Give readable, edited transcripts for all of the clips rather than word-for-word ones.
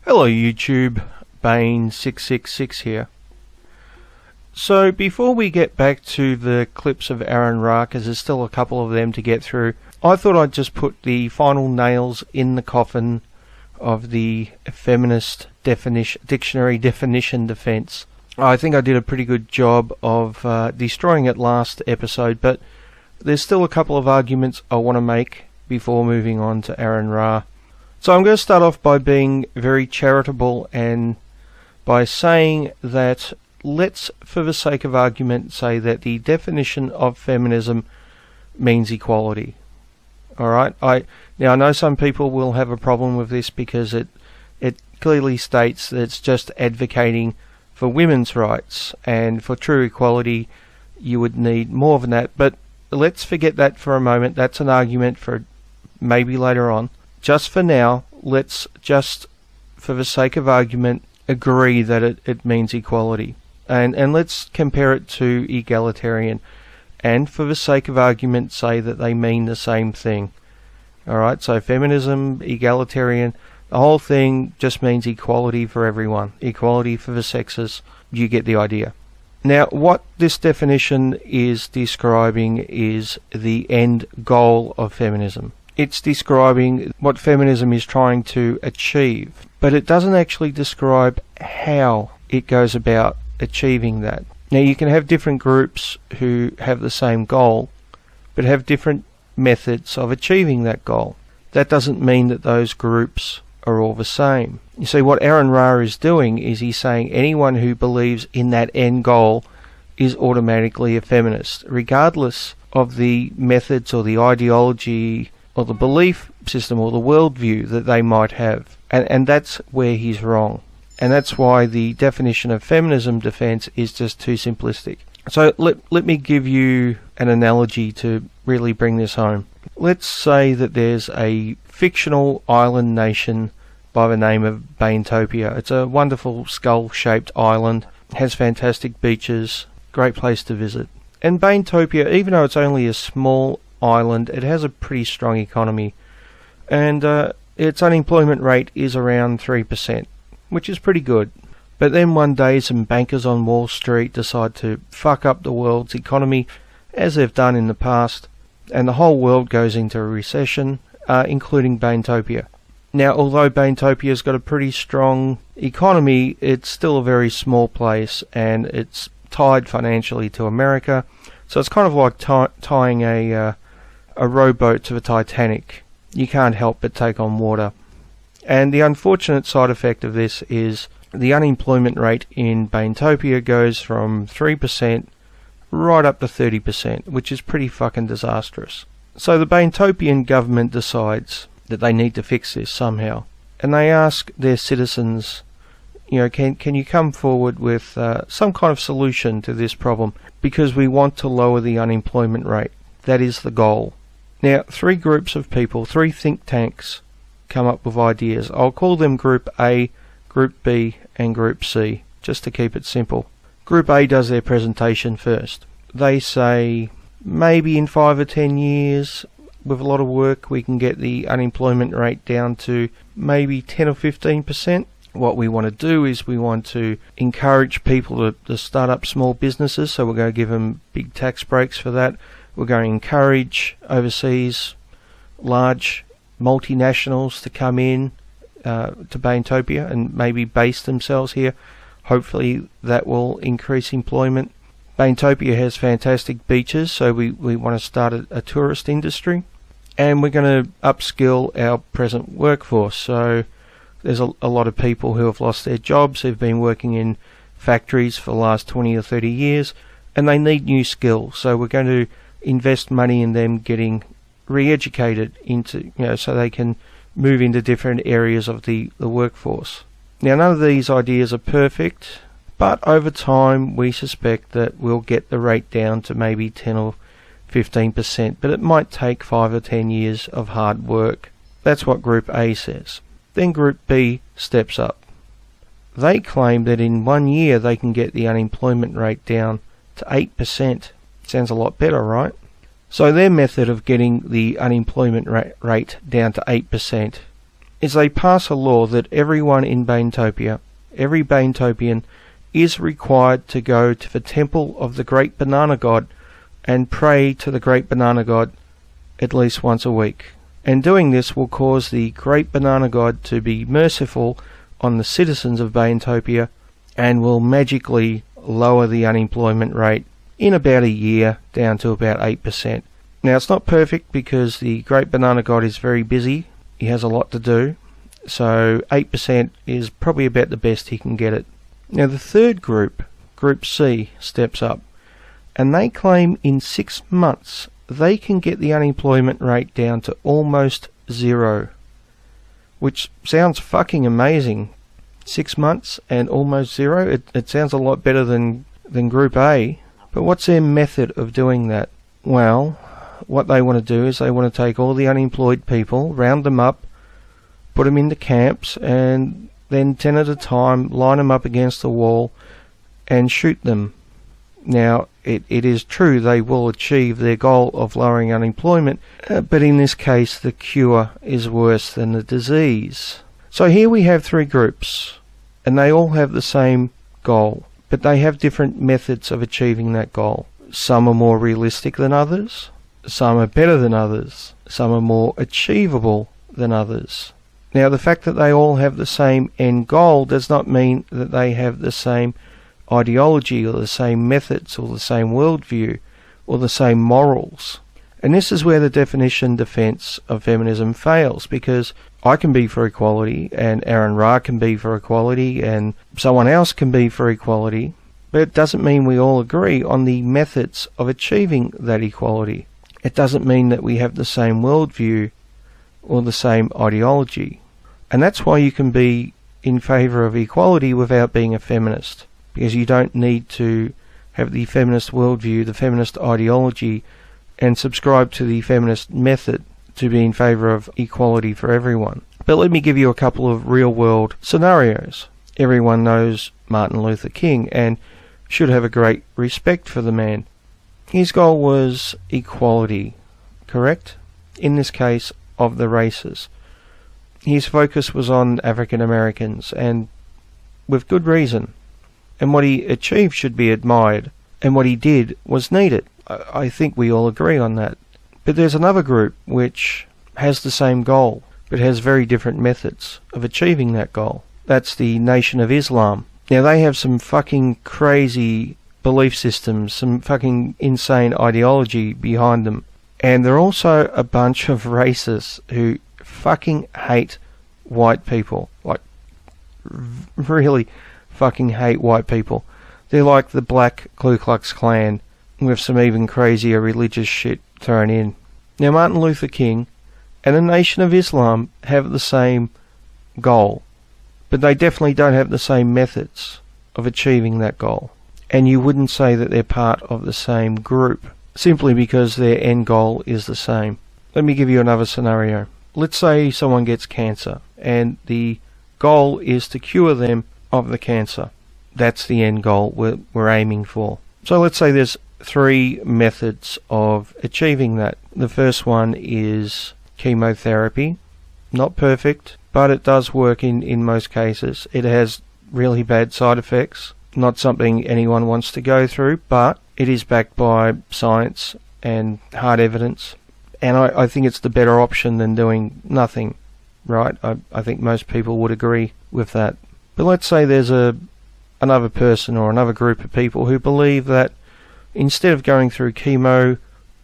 Hello YouTube, Bane666 here. So before we get back to the clips of AronRa, because there's still a couple of them to get through, I thought I'd just put the final nails in the coffin of the feminist dictionary definition defense. I think I did a pretty good job of destroying it last episode, but there's still a couple of arguments I want to make before moving on to AronRa. So I'm going to start off by being very charitable and by saying that let's, for the sake of argument, say that the definition of feminism means equality. Alright, now I know some people will have a problem with this because it clearly states that it's just advocating for women's rights, and for true equality you would need more than that, but let's forget that for a moment. That's an argument for maybe later on. Just for now, let's just, for the sake of argument, agree that it means equality. And let's compare it to egalitarian. And for the sake of argument, say that they mean the same thing. Alright, so feminism, egalitarian, the whole thing just means equality for everyone. Equality for the sexes. You get the idea. Now, what this definition is describing is the end goal of feminism. It's describing what feminism is trying to achieve, but it doesn't actually describe how it goes about achieving that. Now, you can have different groups who have the same goal, but have different methods of achieving that goal. That doesn't mean that those groups are all the same. You see, what AronRa is doing is he's saying anyone who believes in that end goal is automatically a feminist, regardless of the methods or the ideology or the belief system or the worldview that they might have. And that's where he's wrong. And that's why the definition of feminism defense is just too simplistic. So let me give you an analogy to really bring this home. Let's say that there's a fictional island nation by the name of Banetopia. It's a wonderful skull-shaped island, has fantastic beaches, great place to visit. And Banetopia, even though it's only a small island, it has a pretty strong economy, and its unemployment rate is around 3%, which is pretty good. But then one day some bankers on Wall Street decide to fuck up the world's economy, as they've done in the past, and the whole world goes into a recession, including Banetopia. Now, although Banetopia's got a pretty strong economy, it's still a very small place, and it's tied financially to America, so it's kind of like tying a rowboat to the Titanic. You can't help but take on water. And the unfortunate side effect of this is the unemployment rate in Banetopia goes from 3% right up to 30%, which is pretty fucking disastrous. So the Banetopian government decides that they need to fix this somehow, and they ask their citizens, you know, can you come forward with some kind of solution to this problem, because we want to lower the unemployment rate. That is the goal. Now, three groups of people, three think tanks, come up with ideas. I'll call them Group A, Group B, and Group C, just to keep it simple. Group A does their presentation first. They say, maybe in 5 or 10 years, with a lot of work, we can get the unemployment rate down to maybe 10 or 15%. What we want to do is we want to encourage people to start up small businesses, so we're going to give them big tax breaks for that. We're going to encourage overseas large multinationals to come in to Banetopia and maybe base themselves here. Hopefully that will increase employment. Banetopia has fantastic beaches, so we want to start a tourist industry. And we're going to upskill our present workforce. So there's a lot of people who have lost their jobs, who've been working in factories for the last 20 or 30 years, and they need new skills. So we're going to invest money in them getting re-educated into, so they can move into different areas of the workforce. Now, none of these ideas are perfect, but over time we suspect that we'll get the rate down to maybe 10 or 15%, but it might take 5 or 10 years of hard work. That's what Group A says. Then Group B steps up. They claim that in 1 year they can get the unemployment rate down to 8%. Sounds a lot better, right? So their method of getting the unemployment rate down to 8% is they pass a law that everyone in Banetopia, every Banetopian, is required to go to the temple of the Great Banana God and pray to the Great Banana God at least once a week. And doing this will cause the Great Banana God to be merciful on the citizens of Banetopia and will magically lower the unemployment rate in about a year down to about 8%. Now, it's not perfect because the Great Banana God is very busy. He has a lot to do. So 8% is probably about the best he can get it. Now, the third group, Group C, steps up, and they claim in 6 months they can get the unemployment rate down to almost zero, which sounds fucking amazing. 6 months and almost zero? It sounds a lot better than Group A. But what's their method of doing that? Well, what they want to do is they want to take all the unemployed people, round them up, put them into camps, and then 10 at a time line them up against the wall and shoot them. Now, it is true they will achieve their goal of lowering unemployment, but in this case the cure is worse than the disease. So here we have 3 groups, and they all have the same goal, but they have different methods of achieving that goal. Some are more realistic than others, some are better than others, some are more achievable than others. Now, the fact that they all have the same end goal does not mean that they have the same ideology or the same methods or the same worldview or the same morals. And this is where the defense of feminism fails, because I can be for equality, and AronRa can be for equality, and someone else can be for equality, but it doesn't mean we all agree on the methods of achieving that equality. It doesn't mean that we have the same worldview or the same ideology. And that's why you can be in favour of equality without being a feminist, because you don't need to have the feminist worldview, the feminist ideology, and subscribe to the feminist method to be in favour of equality for everyone. But let me give you a couple of real-world scenarios. Everyone knows Martin Luther King and should have a great respect for the man. His goal was equality, correct? In this case, of the races. His focus was on African Americans, and with good reason. And what he achieved should be admired, and what he did was needed. I think we all agree on that. But there's another group which has the same goal, but has very different methods of achieving that goal. That's the Nation of Islam. Now, they have some fucking crazy belief systems, some fucking insane ideology behind them. And they're also a bunch of racists who fucking hate white people. Like, really fucking hate white people. They're like the Black Ku Klux Klan, with some even crazier religious shit thrown in. Now, Martin Luther King and the Nation of Islam have the same goal, but they definitely don't have the same methods of achieving that goal. And you wouldn't say that they're part of the same group, simply because their end goal is the same. Let me give you another scenario. Let's say someone gets cancer, and the goal is to cure them of the cancer. That's the end goal we're aiming for. So let's say there's 3 methods of achieving that. The first one is chemotherapy. Not perfect, but it does work in most cases. It has really bad side effects. Not something anyone wants to go through, but it is backed by science and hard evidence. And I think it's the better option than doing nothing, right? I think most people would agree with that. But let's say there's another person or another group of people who believe that instead of going through chemo,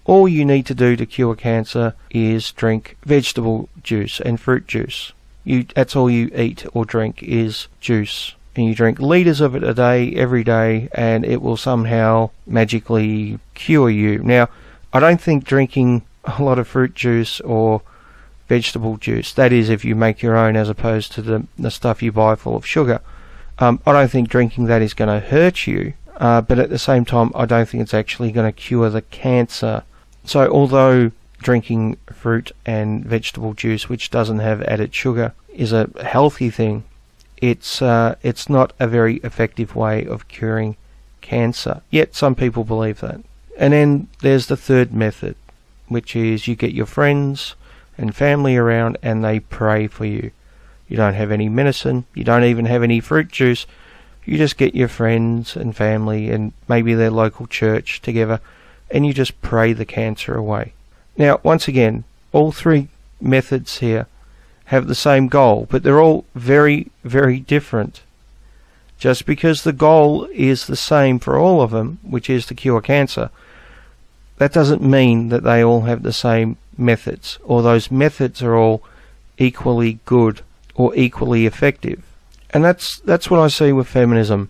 all you need to do to cure cancer is drink vegetable juice and fruit juice. That's all you eat or drink is juice. And you drink litres of it a day, every day, and it will somehow magically cure you. Now, I don't think drinking a lot of fruit juice or vegetable juice, that is if you make your own as opposed to the stuff you buy full of sugar, I don't think drinking that is going to hurt you, but at the same time I don't think it's actually going to cure the cancer. So although drinking fruit and vegetable juice, which doesn't have added sugar, is a healthy thing, it's not a very effective way of curing cancer. Yet some people believe that. And then there's the third method, which is you get your friends and family around and they pray for you. You don't have any medicine. You don't even have any fruit juice. You just get your friends and family and maybe their local church together, and you just pray the cancer away. Now, once again, all three methods here have the same goal, but they're all very, very different. Just because the goal is the same for all of them, which is to cure cancer, that doesn't mean that they all have the same methods, or those methods are all equally good or equally effective. And that's what I see with feminism.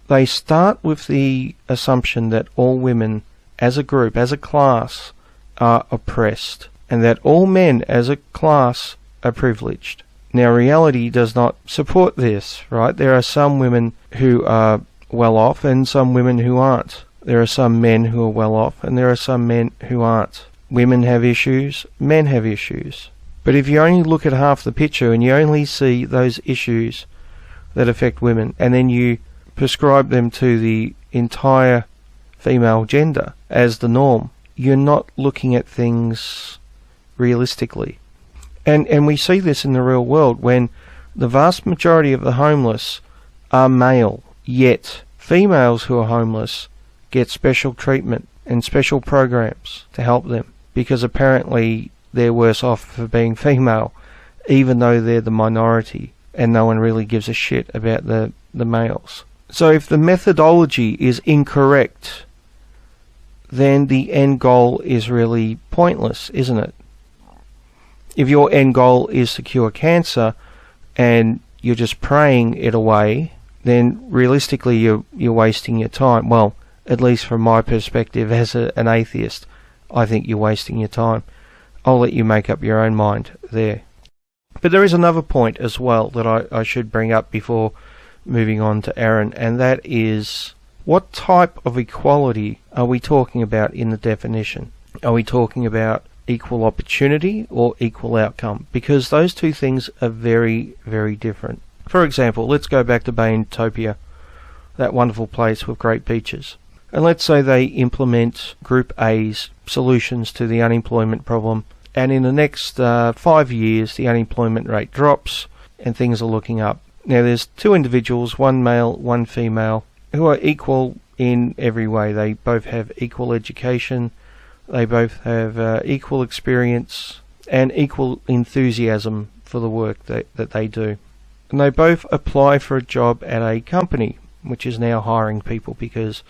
They start with the assumption that all women as a group, as a class, are oppressed, and that all men as a class are privileged. Now, reality does not support this, right? There are some women who are well off and some women who aren't. There are some men who are well off and there are some men who aren't. Women have issues, men have issues. But if you only look at half the picture and you only see those issues that affect women, and then you prescribe them to the entire female gender as the norm, you're not looking at things realistically. And we see this in the real world when the vast majority of the homeless are male, yet females who are homeless get special treatment and special programs to help them, because apparently they're worse off for being female, even though they're the minority and no one really gives a shit about the males. So if the methodology is incorrect, then the end goal is really pointless, isn't it? If your end goal is to cure cancer and you're just praying it away, then realistically you're wasting your time. Well, at least from my perspective as an atheist, I think you're wasting your time. I'll let you make up your own mind there. But there is another point as well that I should bring up before moving on to Aaron, and that is, what type of equality are we talking about in the definition? Are we talking about equal opportunity or equal outcome? Because those two things are very, very different. For example, let's go back to Baintopia, that wonderful place with great beaches. And let's say they implement Group A's solutions to the unemployment problem, and in the next 5 years the unemployment rate drops and things are looking up. Now there's two individuals, one male, one female, who are equal in every way. They both have equal education, they both have equal experience and equal enthusiasm for the work that they do. And they both apply for a job at a company, which is now hiring people because,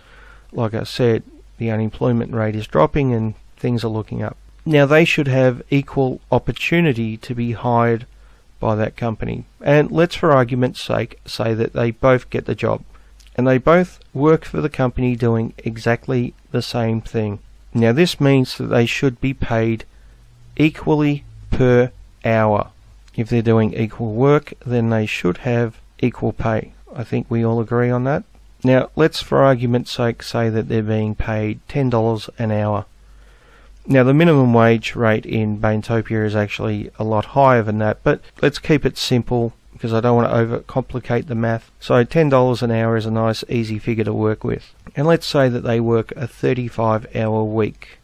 like I said, the unemployment rate is dropping and things are looking up. Now they should have equal opportunity to be hired by that company. And let's, for argument's sake, say that they both get the job and they both work for the company doing exactly the same thing. Now this means that they should be paid equally per hour. If they're doing equal work, then they should have equal pay. I think we all agree on that. Now let's, for argument's sake, say that they're being paid $10 an hour. Now the minimum wage rate in Baintopia is actually a lot higher than that, but let's keep it simple because I don't want to overcomplicate the math. So $10 an hour is a nice easy figure to work with. And let's say that they work a 35-hour week.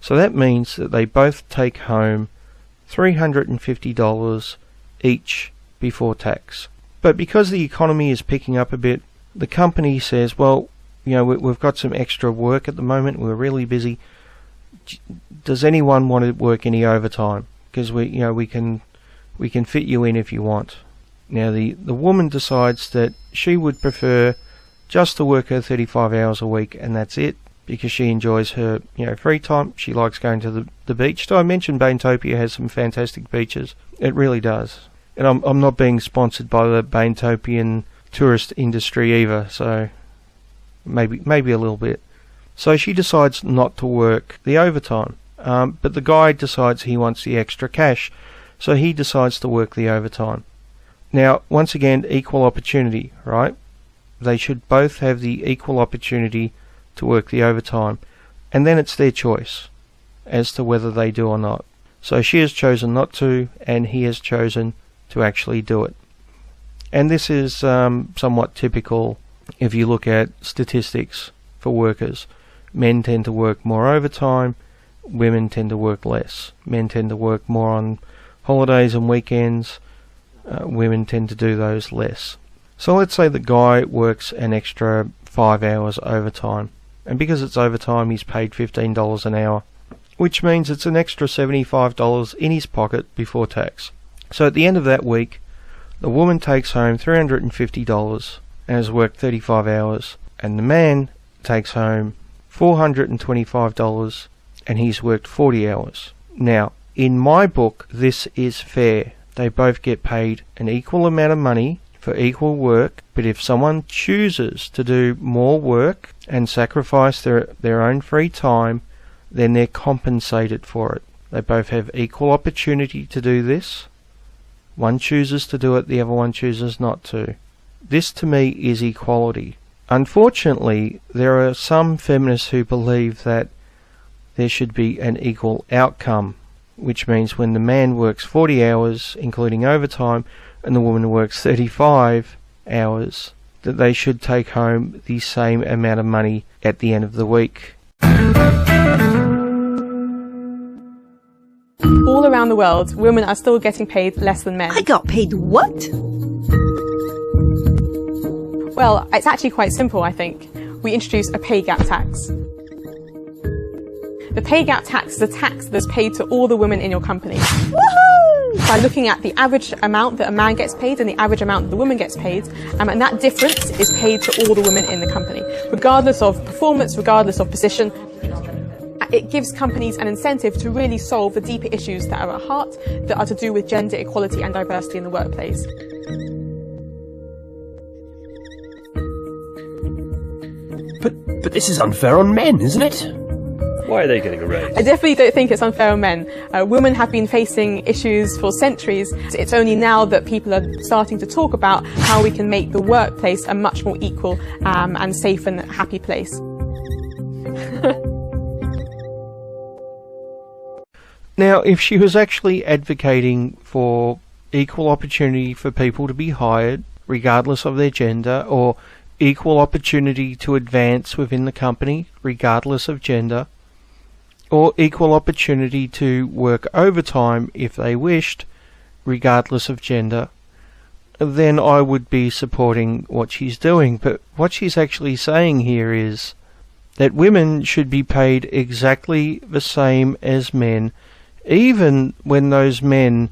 So that means that they both take home $350 each before tax. But because the economy is picking up a bit, the company says, well, you know, we've got some extra work at the moment, we're really busy. Does anyone want to work any overtime? Because we can fit you in if you want. Now the woman decides that she would prefer just to work her 35 hours a week and that's it, because she enjoys her free time. She likes going to the beach. So I mentioned Baintopia has some fantastic beaches. It really does. And I'm not being sponsored by the Baintopian tourist industry either, so maybe a little bit. So she decides not to work the overtime, but the guy decides he wants the extra cash, so he decides to work the overtime. Now, once again, equal opportunity, right? They should both have the equal opportunity to work the overtime, and then it's their choice as to whether they do or not. So she has chosen not to, and he has chosen to actually do it. And this is somewhat typical if you look at statistics for workers. Men tend to work more overtime, women tend to work less. Men tend to work more on holidays and weekends, women tend to do those less. So let's say the guy works an extra 5 hours overtime, and because it's overtime he's paid $15 an hour, which means it's an extra $75 in his pocket before tax. So at the end of that week, the woman takes home $350 and has worked 35 hours, and the man takes home $425 and he's worked 40 hours. Now, in my book, this is fair. They both get paid an equal amount of money for equal work, but if someone chooses to do more work and sacrifice their own free time, then they're compensated for it. They both have equal opportunity to do this. One chooses to do it, the other one chooses not to. This to me is equality. Unfortunately, there are some feminists who believe that there should be an equal outcome, which means when the man works 40 hours, including overtime, and the woman works 35 hours, that they should take home the same amount of money at the end of the week. All around the world, women are still getting paid less than men. I got paid what? Well, it's actually quite simple, I think. We introduce a pay gap tax. The pay gap tax is a tax that's paid to all the women in your company. Woohoo! By looking at the average amount that a man gets paid and the average amount that the woman gets paid, and that difference is paid to all the women in the company, regardless of performance, regardless of position. It gives companies an incentive to really solve the deeper issues that are at heart, that are to do with gender equality and diversity in the workplace. But this is unfair on men, isn't it? Why are they getting a raise? I definitely don't think it's unfair on men. Women have been facing issues for centuries. It's only now that people are starting to talk about how we can make the workplace a much more equal and safe and happy place. Now, if she was actually advocating for equal opportunity for people to be hired, regardless of their gender, or equal opportunity to advance within the company, regardless of gender, or equal opportunity to work overtime if they wished, regardless of gender, then I would be supporting what she's doing. But what she's actually saying here is that women should be paid exactly the same as men, even when those men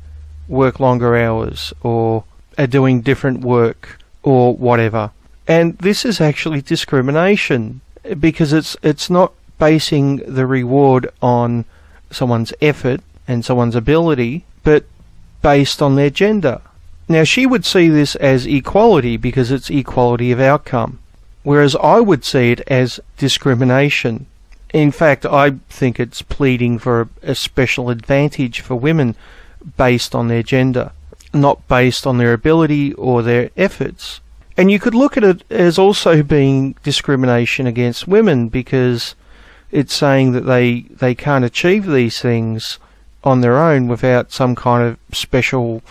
work longer hours or are doing different work or whatever. And this is actually discrimination, because it's not basing the reward on someone's effort and someone's ability, but based on their gender. Now, she would see this as equality because it's equality of outcome, whereas I would see it as discrimination. In fact, I think it's pleading for a special advantage for women based on their gender, not based on their ability or their efforts. And you could look at it as also being discrimination against women, because it's saying that they can't achieve these things on their own without some kind of special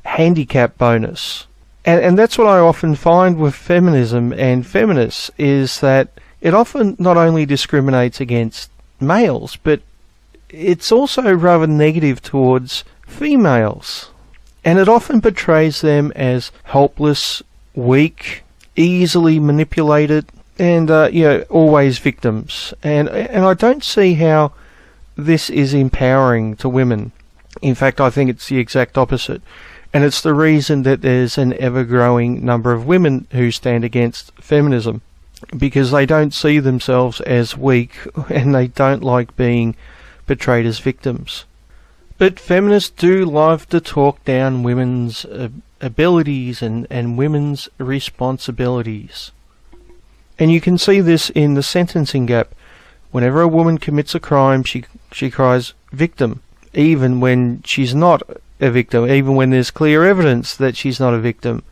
handicap bonus. And that's what I often find with feminism and feminists, is that it often not only discriminates against males, but it's also rather negative towards females. And it often portrays them as helpless, weak, easily manipulated, and always victims. And I don't see how this is empowering to women. In fact, I think it's the exact opposite. And it's the reason that there's an ever-growing number of women who stand against feminism, because they don't see themselves as weak and they don't like being portrayed as victims. But feminists do love to talk down women's abilities and women's responsibilities. And you can see this in the sentencing gap. Whenever a woman commits a crime, she cries victim, even when she's not a victim, even when there's clear evidence that she's not a victim.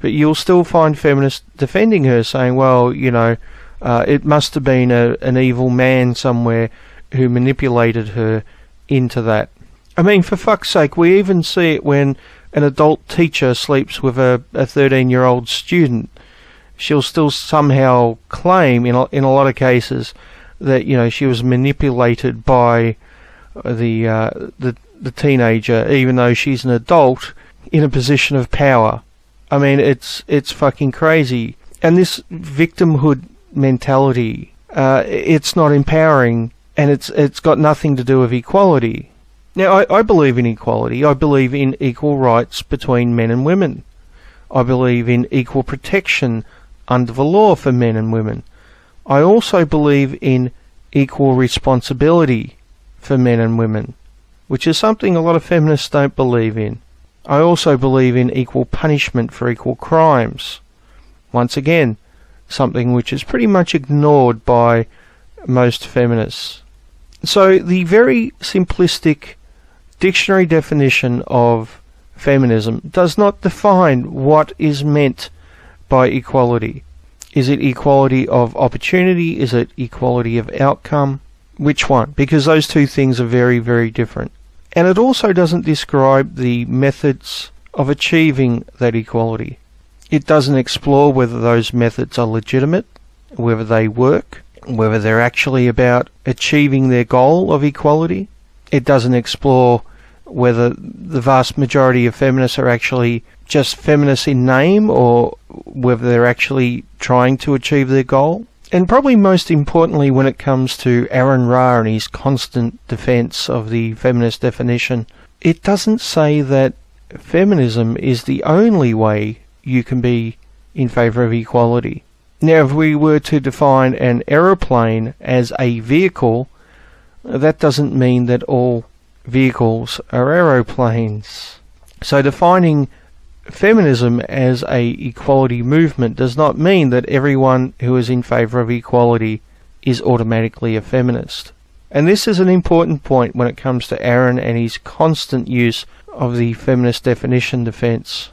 But you'll still find feminists defending her, saying, well, it must have been an evil man somewhere who manipulated her into that. I mean, for fuck's sake, we even see it when an adult teacher sleeps with a 13-year-old student. She'll still somehow claim, in a lot of cases, that she was manipulated by the teenager, even though she's an adult. in a position of power. I mean, it's fucking crazy. And this victimhood mentality, it's not empowering, and it's got nothing to do with equality. Now, I believe in equality. I believe in equal rights between men and women. I believe in equal protection under the law for men and women. I also believe in equal responsibility for men and women, which is something a lot of feminists don't believe in. I also believe in equal punishment for equal crimes. Once again, something which is pretty much ignored by most feminists. So the very simplistic dictionary definition of feminism does not define what is meant by equality. Is it equality of opportunity? Is it equality of outcome? Which one? Because those two things are very, very different. And it also doesn't describe the methods of achieving that equality. It doesn't explore whether those methods are legitimate, whether they work, whether they're actually about achieving their goal of equality. It doesn't explore whether the vast majority of feminists are actually just feminists in name, or whether they're actually trying to achieve their goal. And probably most importantly, when it comes to AronRa and his constant defense of the feminist definition, it doesn't say that feminism is the only way you can be in favour of equality. Now, if we were to define an aeroplane as a vehicle, that doesn't mean that all vehicles are aeroplanes. So defining feminism as a equality movement does not mean that everyone who is in favour of equality is automatically a feminist. And this is an important point when it comes to Aron and his constant use of the feminist definition defence.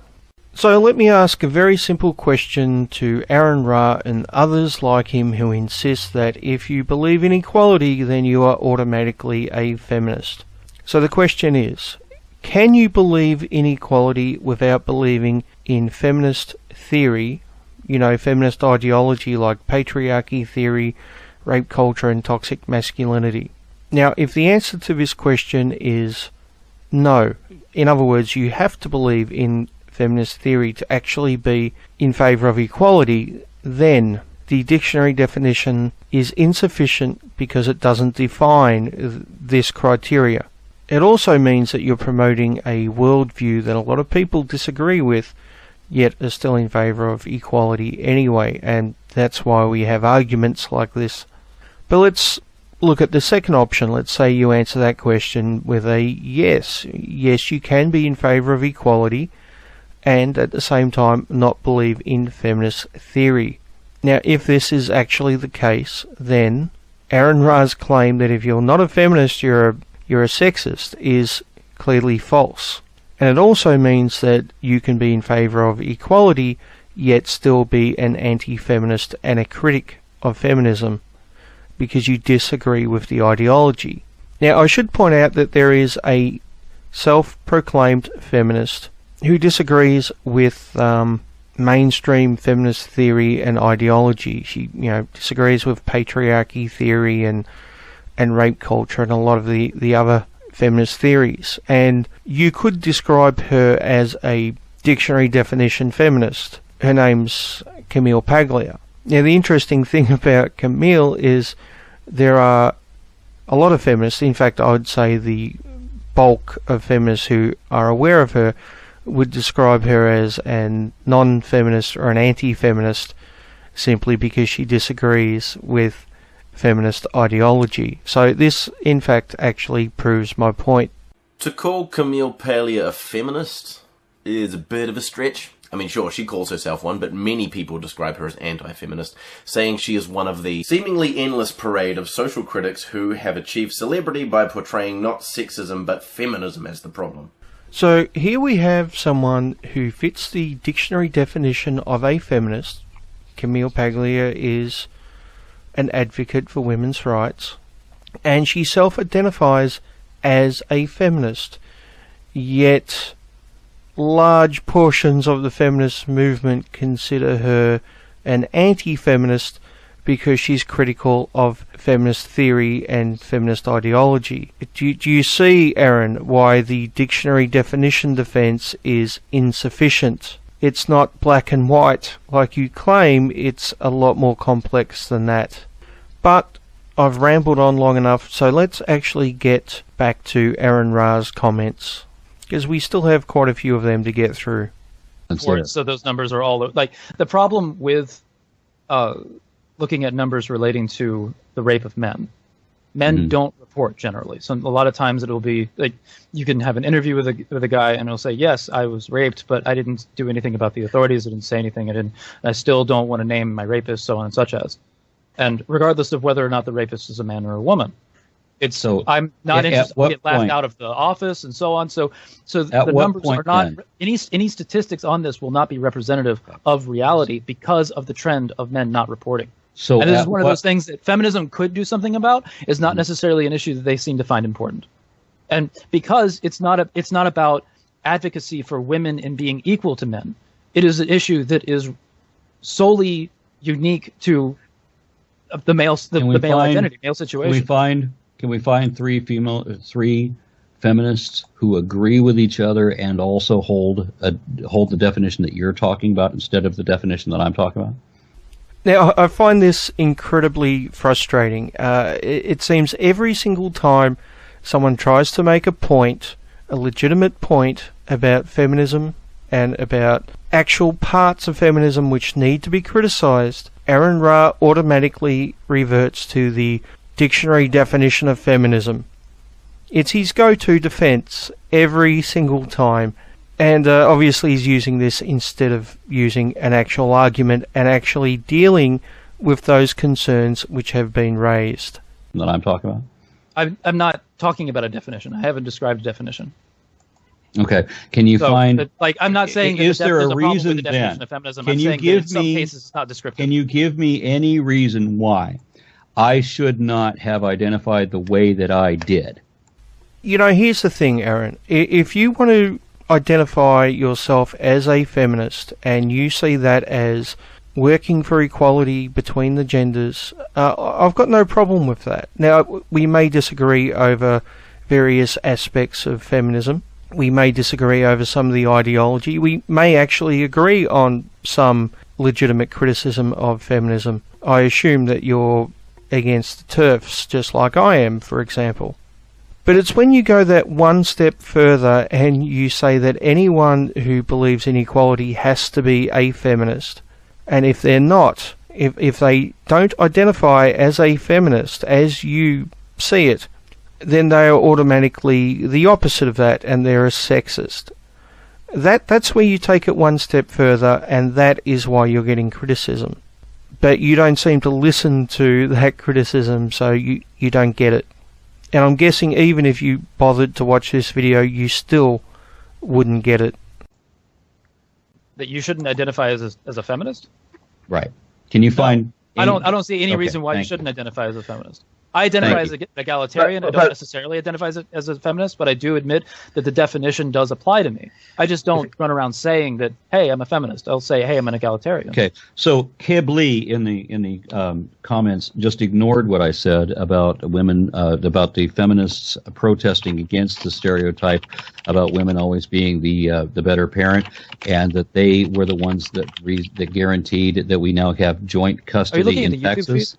So let me ask a very simple question to AronRa and others like him who insist that if you believe in equality, then you are automatically a feminist. So the question is, can you believe in equality without believing in feminist theory, feminist ideology like patriarchy theory, rape culture and toxic masculinity? Now, if the answer to this question is no, in other words, you have to believe in feminist theory to actually be in favour of equality, then the dictionary definition is insufficient because it doesn't define this criteria. It also means that you're promoting a worldview that a lot of people disagree with, yet are still in favour of equality anyway, and that's why we have arguments like this. But let's look at the second option. Let's say you answer that question with a yes. Yes, you can be in favour of equality, and at the same time not believe in feminist theory. Now, if this is actually the case, then AronRa's claim that if you're not a feminist, you're a sexist is clearly false. And it also means that you can be in favour of equality, yet still be an anti-feminist and a critic of feminism, because you disagree with the ideology. Now, I should point out that there is a self-proclaimed feminist who disagrees with mainstream feminist theory and ideology. She, disagrees with patriarchy theory and rape culture and a lot of the other feminist theories. And you could describe her as a dictionary definition feminist. Her name's Camille Paglia. Now, the interesting thing about Camille is there are a lot of feminists, in fact I would say the bulk of feminists who are aware of her would describe her as a non-feminist or an anti-feminist simply because she disagrees with feminist ideology. So this, in fact, actually proves my point. To call Camille Paglia a feminist is a bit of a stretch. I mean, sure, she calls herself one, but many people describe her as anti-feminist, saying she is one of the seemingly endless parade of social critics who have achieved celebrity by portraying not sexism but feminism as the problem. So here we have someone who fits the dictionary definition of a feminist. Camille Paglia is an advocate for women's rights, and she self-identifies as a feminist, yet large portions of the feminist movement consider her an anti-feminist because she's critical of feminist theory and feminist ideology. Do you see, Aaron, why the dictionary definition defense is insufficient? It's not black and white like you claim. It's a lot more complex than that. But I've rambled on long enough, so let's actually get back to AronRa's comments, because we still have quite a few of them to get through. So those numbers are all like the problem with looking at numbers relating to the rape of men. Men don't report generally. So a lot of times it'll be like you can have an interview with a guy and he'll say, "Yes, I was raped, but I didn't do anything about the authorities. I didn't say anything. I still don't want to name my rapist, so on and such as." And regardless of whether or not the rapist is a man or a woman, I'm not interested to get laughed out of the office and so on. So the numbers are not any statistics on this will not be representative of reality because of the trend of men not reporting. So and this is one of those things that feminism could do something about. Is not necessarily an issue that they seem to find important, and because it's not about advocacy for women in being equal to men. It is an issue that is solely unique to the male identity, male situation. Can we find three feminists who agree with each other and also hold the definition that you're talking about instead of the definition that I'm talking about? Now, I find this incredibly frustrating. It seems every single time someone tries to make a legitimate point about feminism and about actual parts of feminism which need to be criticized, AronRa automatically reverts to the dictionary definition of feminism. It's his go-to defense every single time. And obviously he's using this instead of using an actual argument and actually dealing with those concerns which have been raised. That I'm talking about? I'm not talking about a definition. I haven't described a definition. Okay. Can you find... I'm not saying is there a with reason the definition of feminism. Can I'm you saying give that in some cases it's not descriptive. Can you give me any reason why I should not have identified the way that I did? You know, here's the thing, Aaron. If you want to identify yourself as a feminist and you see that as working for equality between the genders, I've got no problem with that. Now, we may disagree over various aspects of feminism. We may disagree over some of the ideology. We may actually agree on some legitimate criticism of feminism. I assume that you're against the TERFs, just like I am, for example. But it's when you go that one step further and you say that anyone who believes in equality has to be a feminist. And if they're not, if they don't identify as a feminist as you see it, then they are automatically the opposite of that and they're a sexist. That's where you take it one step further, and that is why you're getting criticism. But you don't seem to listen to that criticism, so you don't get it. And I'm guessing even if you bothered to watch this video, you still wouldn't get it. That you shouldn't identify as a feminist? Right. Can you find... I don't see any reason why you shouldn't identify as a feminist. I identify as an egalitarian. I don't necessarily identify as a feminist, but I do admit that the definition does apply to me. I just don't run around saying that, hey, I'm a feminist. I'll say, hey, I'm an egalitarian. Okay, so Kibli in the comments just ignored what I said about women, about the feminists protesting against the stereotype about women always being the better parent, and that they were the ones that guaranteed that we now have joint custody in Texas.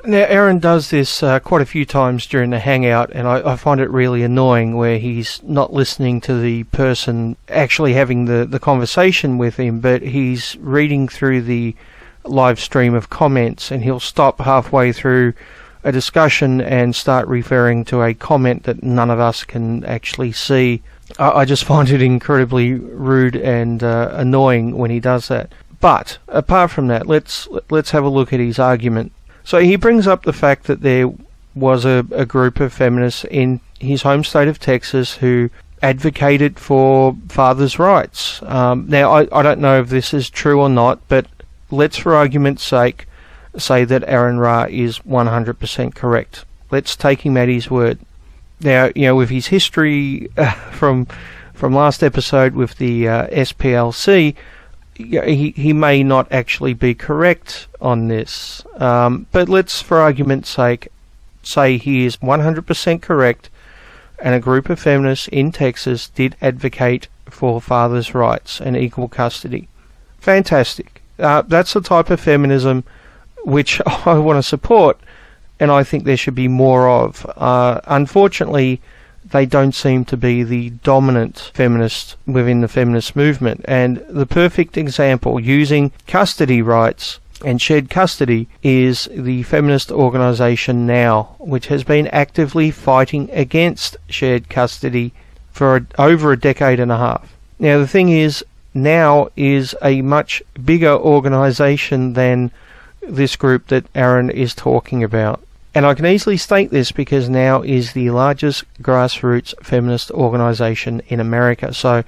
Now, Aaron does this quite a few times during the Hangout, and I find it really annoying where he's not listening to the person actually having the conversation with him, but he's reading through the live stream of comments, and he'll stop halfway through a discussion and start referring to a comment that none of us can actually see. I just find it incredibly rude and annoying when he does that. But, apart from that, let's have a look at his argument. So he brings up the fact that there was a group of feminists in his home state of Texas who advocated for fathers' rights. Now, I don't know if this is true or not, but let's, for argument's sake, say that AronRa is 100% correct. Let's take him at his word. Now, you know, with his history from last episode with the SPLC, he may not actually be correct on this. But let's, for argument's sake, say he is 100% correct, and a group of feminists in Texas did advocate for fathers' rights and equal custody. Fantastic. That's the type of feminism which I want to support, and I think there should be more of. Unfortunately, they don't seem to be the dominant feminist within the feminist movement, and the perfect example using custody rights and shared custody is the feminist organisation Now, which has been actively fighting against shared custody for over a decade and a half. Now, the thing is, Now is a much bigger organisation than this group that Aaron is talking about. And I can easily state this because Now is the largest grassroots feminist organisation in America, so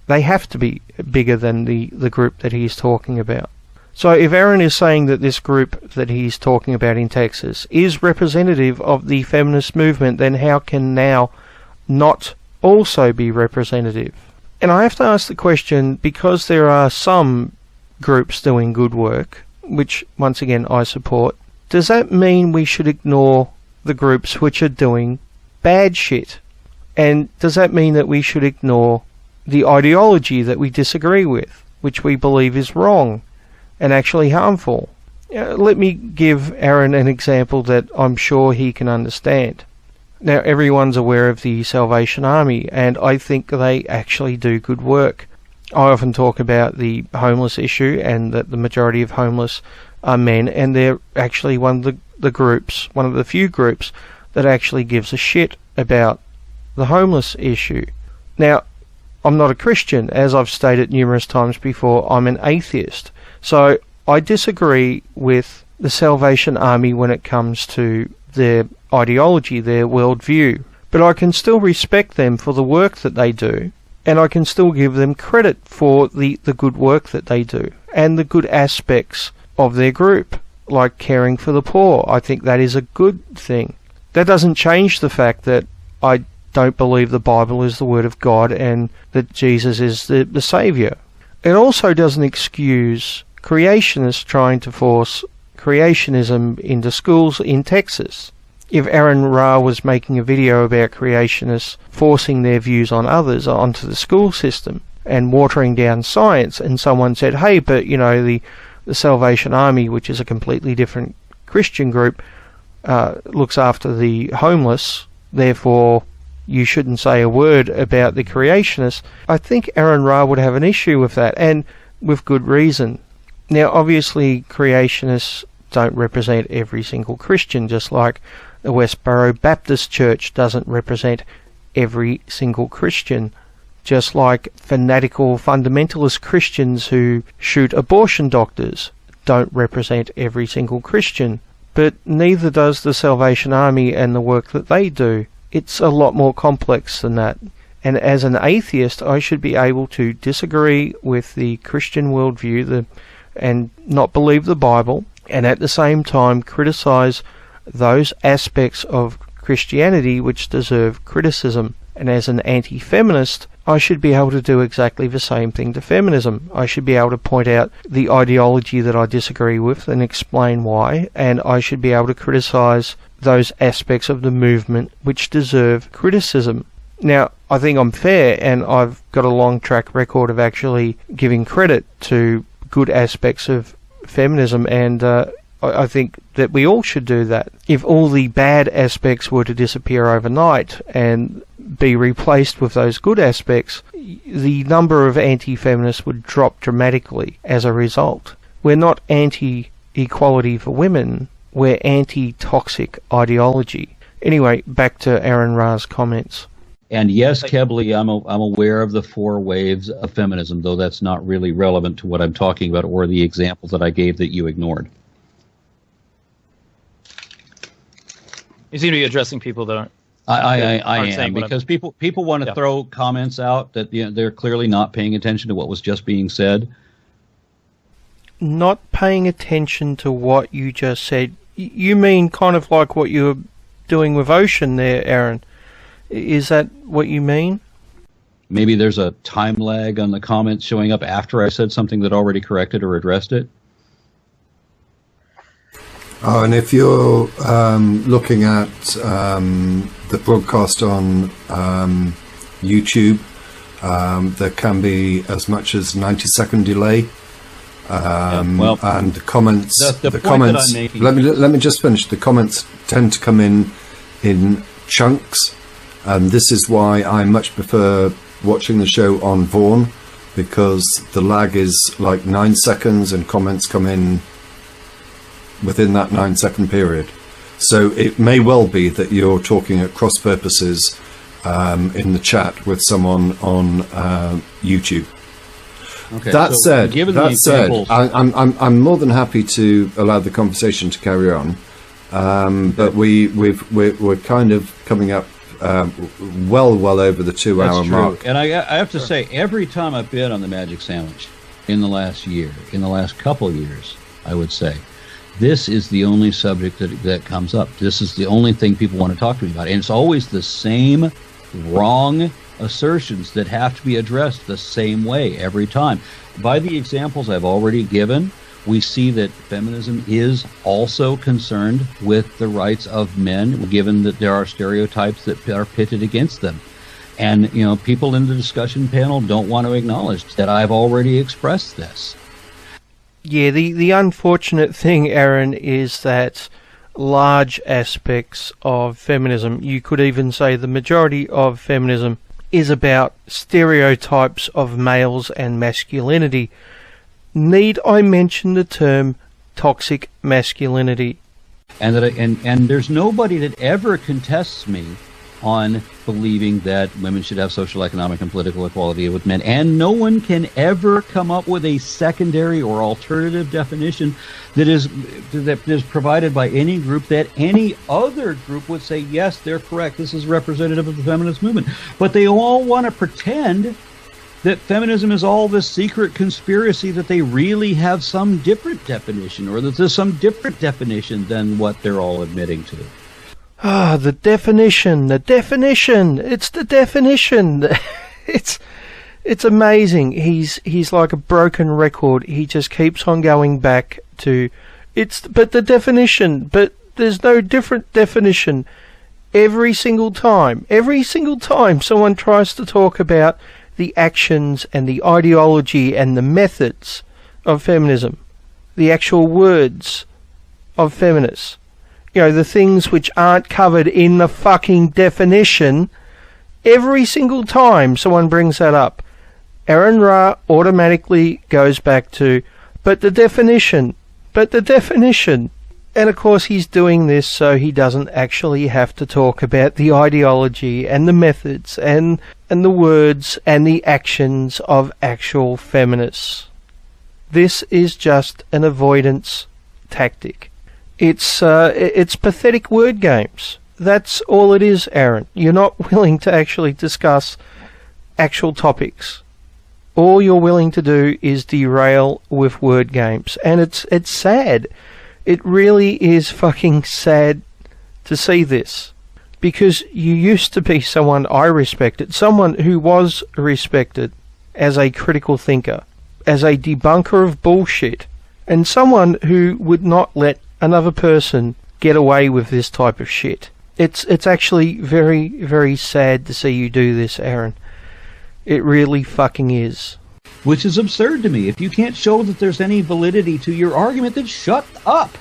they have to be bigger than the group that he's talking about. So if Aaron is saying that this group that he's talking about in Texas is representative of the feminist movement, then how can Now not also be representative? And I have to ask the question, because there are some groups doing good work, which once again I support, does that mean we should ignore the groups which are doing bad shit? And does that mean that we should ignore the ideology that we disagree with, which we believe is wrong and actually harmful? Let me give Aaron an example that I'm sure he can understand. Now, everyone's aware of the Salvation Army, and I think they actually do good work. I often talk about the homeless issue and that the majority of homeless are men, and they're actually one of the few groups that actually gives a shit about the homeless issue. Now, I'm not a Christian, as I've stated numerous times before. I'm an atheist. So I disagree with the Salvation Army when it comes to their ideology, their worldview. But I can still respect them for the work that they do, and I can still give them credit for the good work that they do and the good aspects of their group, like caring for the poor. I think that is a good thing. That doesn't change the fact that I don't believe the Bible is the Word of God and that Jesus is the Saviour. It also doesn't excuse creationists trying to force creationism into schools in Texas. If AronRa was making a video about creationists forcing their views on others onto the school system and watering down science, and someone said, hey, but the Salvation Army, which is a completely different Christian group, looks after the homeless, therefore you shouldn't say a word about the creationists, I think AronRa would have an issue with that, and with good reason. Now, obviously, creationists don't represent every single Christian, just like the Westboro Baptist Church doesn't represent every single Christian, just like fanatical fundamentalist Christians who shoot abortion doctors don't represent every single Christian. But neither does the Salvation Army and the work that they do. It's a lot more complex than that. And as an atheist, I should be able to disagree with the Christian worldview and not believe the Bible, and at the same time criticize those aspects of Christianity which deserve criticism. And as an anti-feminist, I should be able to do exactly the same thing to feminism. I should be able to point out the ideology that I disagree with and explain why, and I should be able to criticize those aspects of the movement which deserve criticism. Now, I think I'm fair, and I've got a long track record of actually giving credit to good aspects of feminism, and I think that we all should do that. If all the bad aspects were to disappear overnight and be replaced with those good aspects, the number of anti-feminists would drop dramatically as a result. We're not anti-equality for women, we're anti-toxic ideology. Anyway, back to AronRa's comments. And yes, Kebley, I'm aware of the 4 waves of feminism, though that's not really relevant to what I'm talking about or the examples that I gave that you ignored. You seem to be addressing people that aren't. I am, because people want to throw comments out that they're clearly not paying attention to what was just being said. Not paying attention to what you just said. You mean kind of like what you were doing with Ocean there, Aaron? Is that what you mean? maybe there's a time lag on the comments showing up after I said something that already corrected or addressed it. Oh, and if you're looking at the broadcast on YouTube, there can be as much as 90-second delay. And the comments. The comments. Let me just finish. The comments tend to come in chunks, and this is why I much prefer watching the show on Vaughan, because the lag is like 9 seconds, and comments come in within that 9-second period. So it may well be that you're talking at cross purposes in the chat with someone on YouTube. Okay, that so said, I'm more than happy to allow the conversation to carry on, but we're kind of coming up well over the 2-hour mark. And I have to say, every time I've been on the Magic Sandwich in the last year, in the last couple years, I would say, this is the only subject that comes up. This is the only thing people want to talk to me about, and it's always the same wrong assertions that have to be addressed the same way every time. By the examples I've already given, we see that feminism is also concerned with the rights of men, given that there are stereotypes that are pitted against them. And, you know, people in the discussion panel don't want to acknowledge that I've already expressed this. Yeah, the unfortunate thing, Aaron, is that large aspects of feminism, you could even say the majority of feminism, is about stereotypes of males and masculinity. Need I mention the term toxic masculinity? And there's nobody that ever contests me on believing that women should have social, economic, and political equality with men. And no one can ever come up with a secondary or alternative definition that is provided by any group that any other group would say, yes, they're correct, this is representative of the feminist movement. But they all want to pretend that feminism is all this secret conspiracy, that they really have some different definition, or that there's some different definition than what they're all admitting to. Ah, the definition, it's the definition. It's amazing. He's like a broken record. He just keeps on going back to, but the definition, but there's no different definition. Every single time someone tries to talk about the actions and the ideology and the methods of feminism, the actual words of feminists, you know, the things which aren't covered in the fucking definition, every single time someone brings that up, AronRa automatically goes back to, but the definition. And of course he's doing this so he doesn't actually have to talk about the ideology and the methods and the words and the actions of actual feminists. This is just an avoidance tactic. It's pathetic word games. That's all it is, Aaron. You're not willing to actually discuss actual topics. All you're willing to do is derail with word games. And it's sad. It really is fucking sad to see this. Because you used to be someone I respected. Someone who was respected as a critical thinker. As a debunker of bullshit. And someone who would not let another person get away with this type of shit. It's actually very, very sad to see you do this, Aaron. It really fucking is. Which is absurd to me. If you can't show that there's any validity to your argument, then shut up.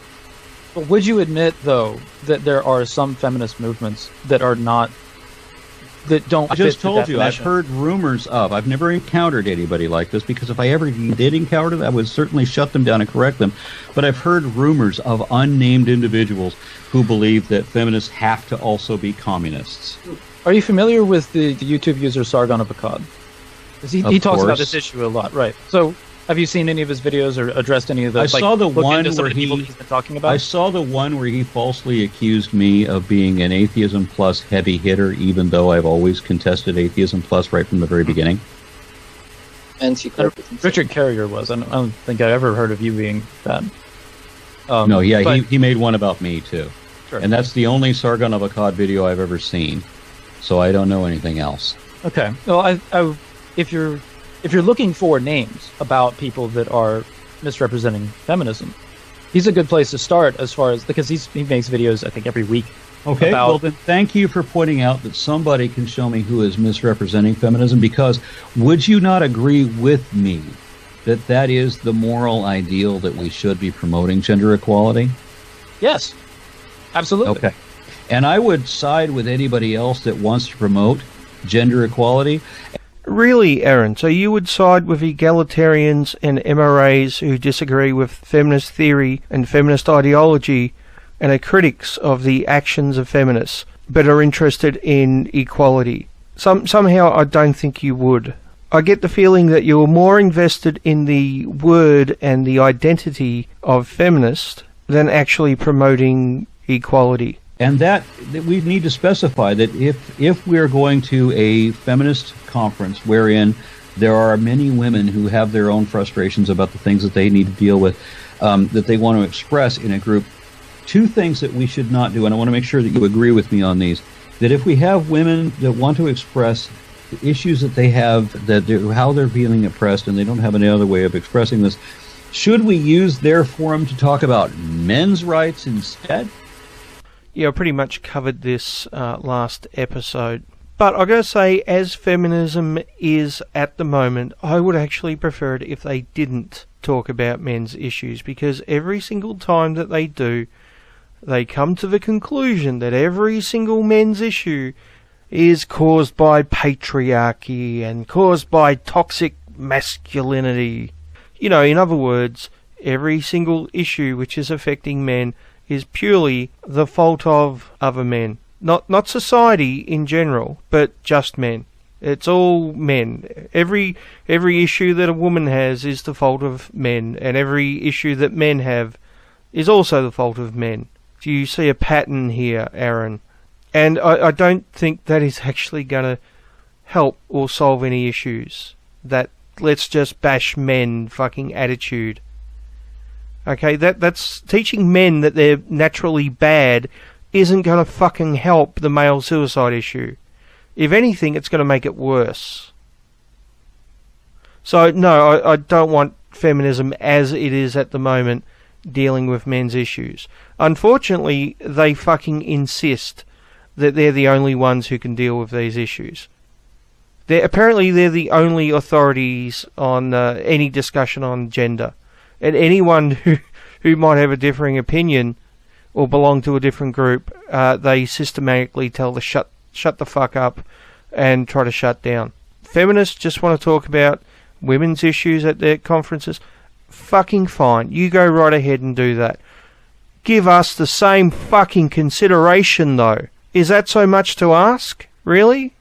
But would you admit, though, that there are some feminist movements that are not, that don't I just fit the told you, I've definition? heard rumors of. I've never encountered anybody like this, because if I ever did encounter them, I would certainly shut them down and correct them. But I've heard rumors of unnamed individuals who believe that feminists have to also be communists. Are you familiar with the YouTube user Sargon of Akkad? He talks about course. this issue a lot, right? So, have you seen any of his videos or addressed any of those? I saw the one into some where of the people he's been talking about. I saw the one where he falsely accused me of being an Atheism Plus heavy hitter, even though I've always contested Atheism Plus right from the very beginning. Richard Carrier was. I don't think I ever heard of you being that. No, yeah, but- he made one about me too. Sure. And that's the only Sargon of Akkad video I've ever seen. So I don't know anything else. Okay. Well, if you're looking for names about people that are misrepresenting feminism, he's a good place to start because he makes videos, I think, every week. Okay, well then thank you for pointing out that somebody can show me who is misrepresenting feminism, because would you not agree with me that that is the moral ideal that we should be promoting, gender equality? Yes, absolutely. Okay. And I would side with anybody else that wants to promote gender equality. Really, Aaron? So you would side with egalitarians and MRAs who disagree with feminist theory and feminist ideology and are critics of the actions of feminists, but are interested in equality? Somehow I don't think you would. I get the feeling that you're more invested in the word and the identity of feminist than actually promoting equality. And that we need to specify that if we're going to a feminist conference wherein there are many women who have their own frustrations about the things that they need to deal with, that they want to express in a group, two things that we should not do, and I want to make sure that you agree with me on these, that if we have women that want to express the issues that they have, how they're feeling oppressed, and they don't have any other way of expressing this, should we use their forum to talk about men's rights instead? Yeah, I pretty much covered this last episode. But I've got to say, as feminism is at the moment, I would actually prefer it if they didn't talk about men's issues, because every single time that they do, they come to the conclusion that every single men's issue is caused by patriarchy and caused by toxic masculinity. You know, in other words, every single issue which is affecting men is purely the fault of other men. Not society in general, but just men. It's all men. Every issue that a woman has is the fault of men, and every issue that men have is also the fault of men. Do you see a pattern here, Aaron? And I don't think that is actually going to help or solve any issues. That let's just bash men fucking attitude. Okay, that's teaching men that they're naturally bad isn't going to fucking help the male suicide issue. If anything, it's going to make it worse. So, no, I don't want feminism as it is at the moment dealing with men's issues. Unfortunately, they fucking insist that they're the only ones who can deal with these issues. Apparently they're the only authorities on any discussion on gender. And anyone who might have a differing opinion or belong to a different group, they systematically tell to shut the fuck up and try to shut down. Feminists just want to talk about women's issues at their conferences. Fucking fine. You go right ahead and do that. Give us the same fucking consideration, though. Is that so much to ask? Really?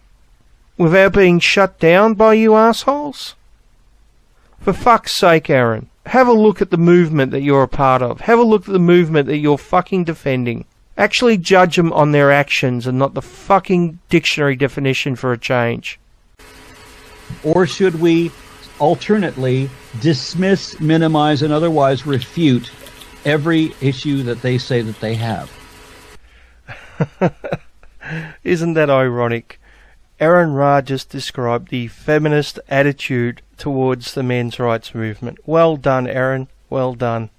Without being shut down by you assholes? For fuck's sake, Aaron. Have a look at the movement that you're a part of. Have a look at the movement that you're fucking defending. Actually judge them on their actions and not the fucking dictionary definition for a change. Or should we alternately dismiss, minimize, and otherwise refute every issue that they say that they have? Isn't that ironic? AronRa just described the feminist attitude towards the men's rights movement. Well done, Aaron. Well done.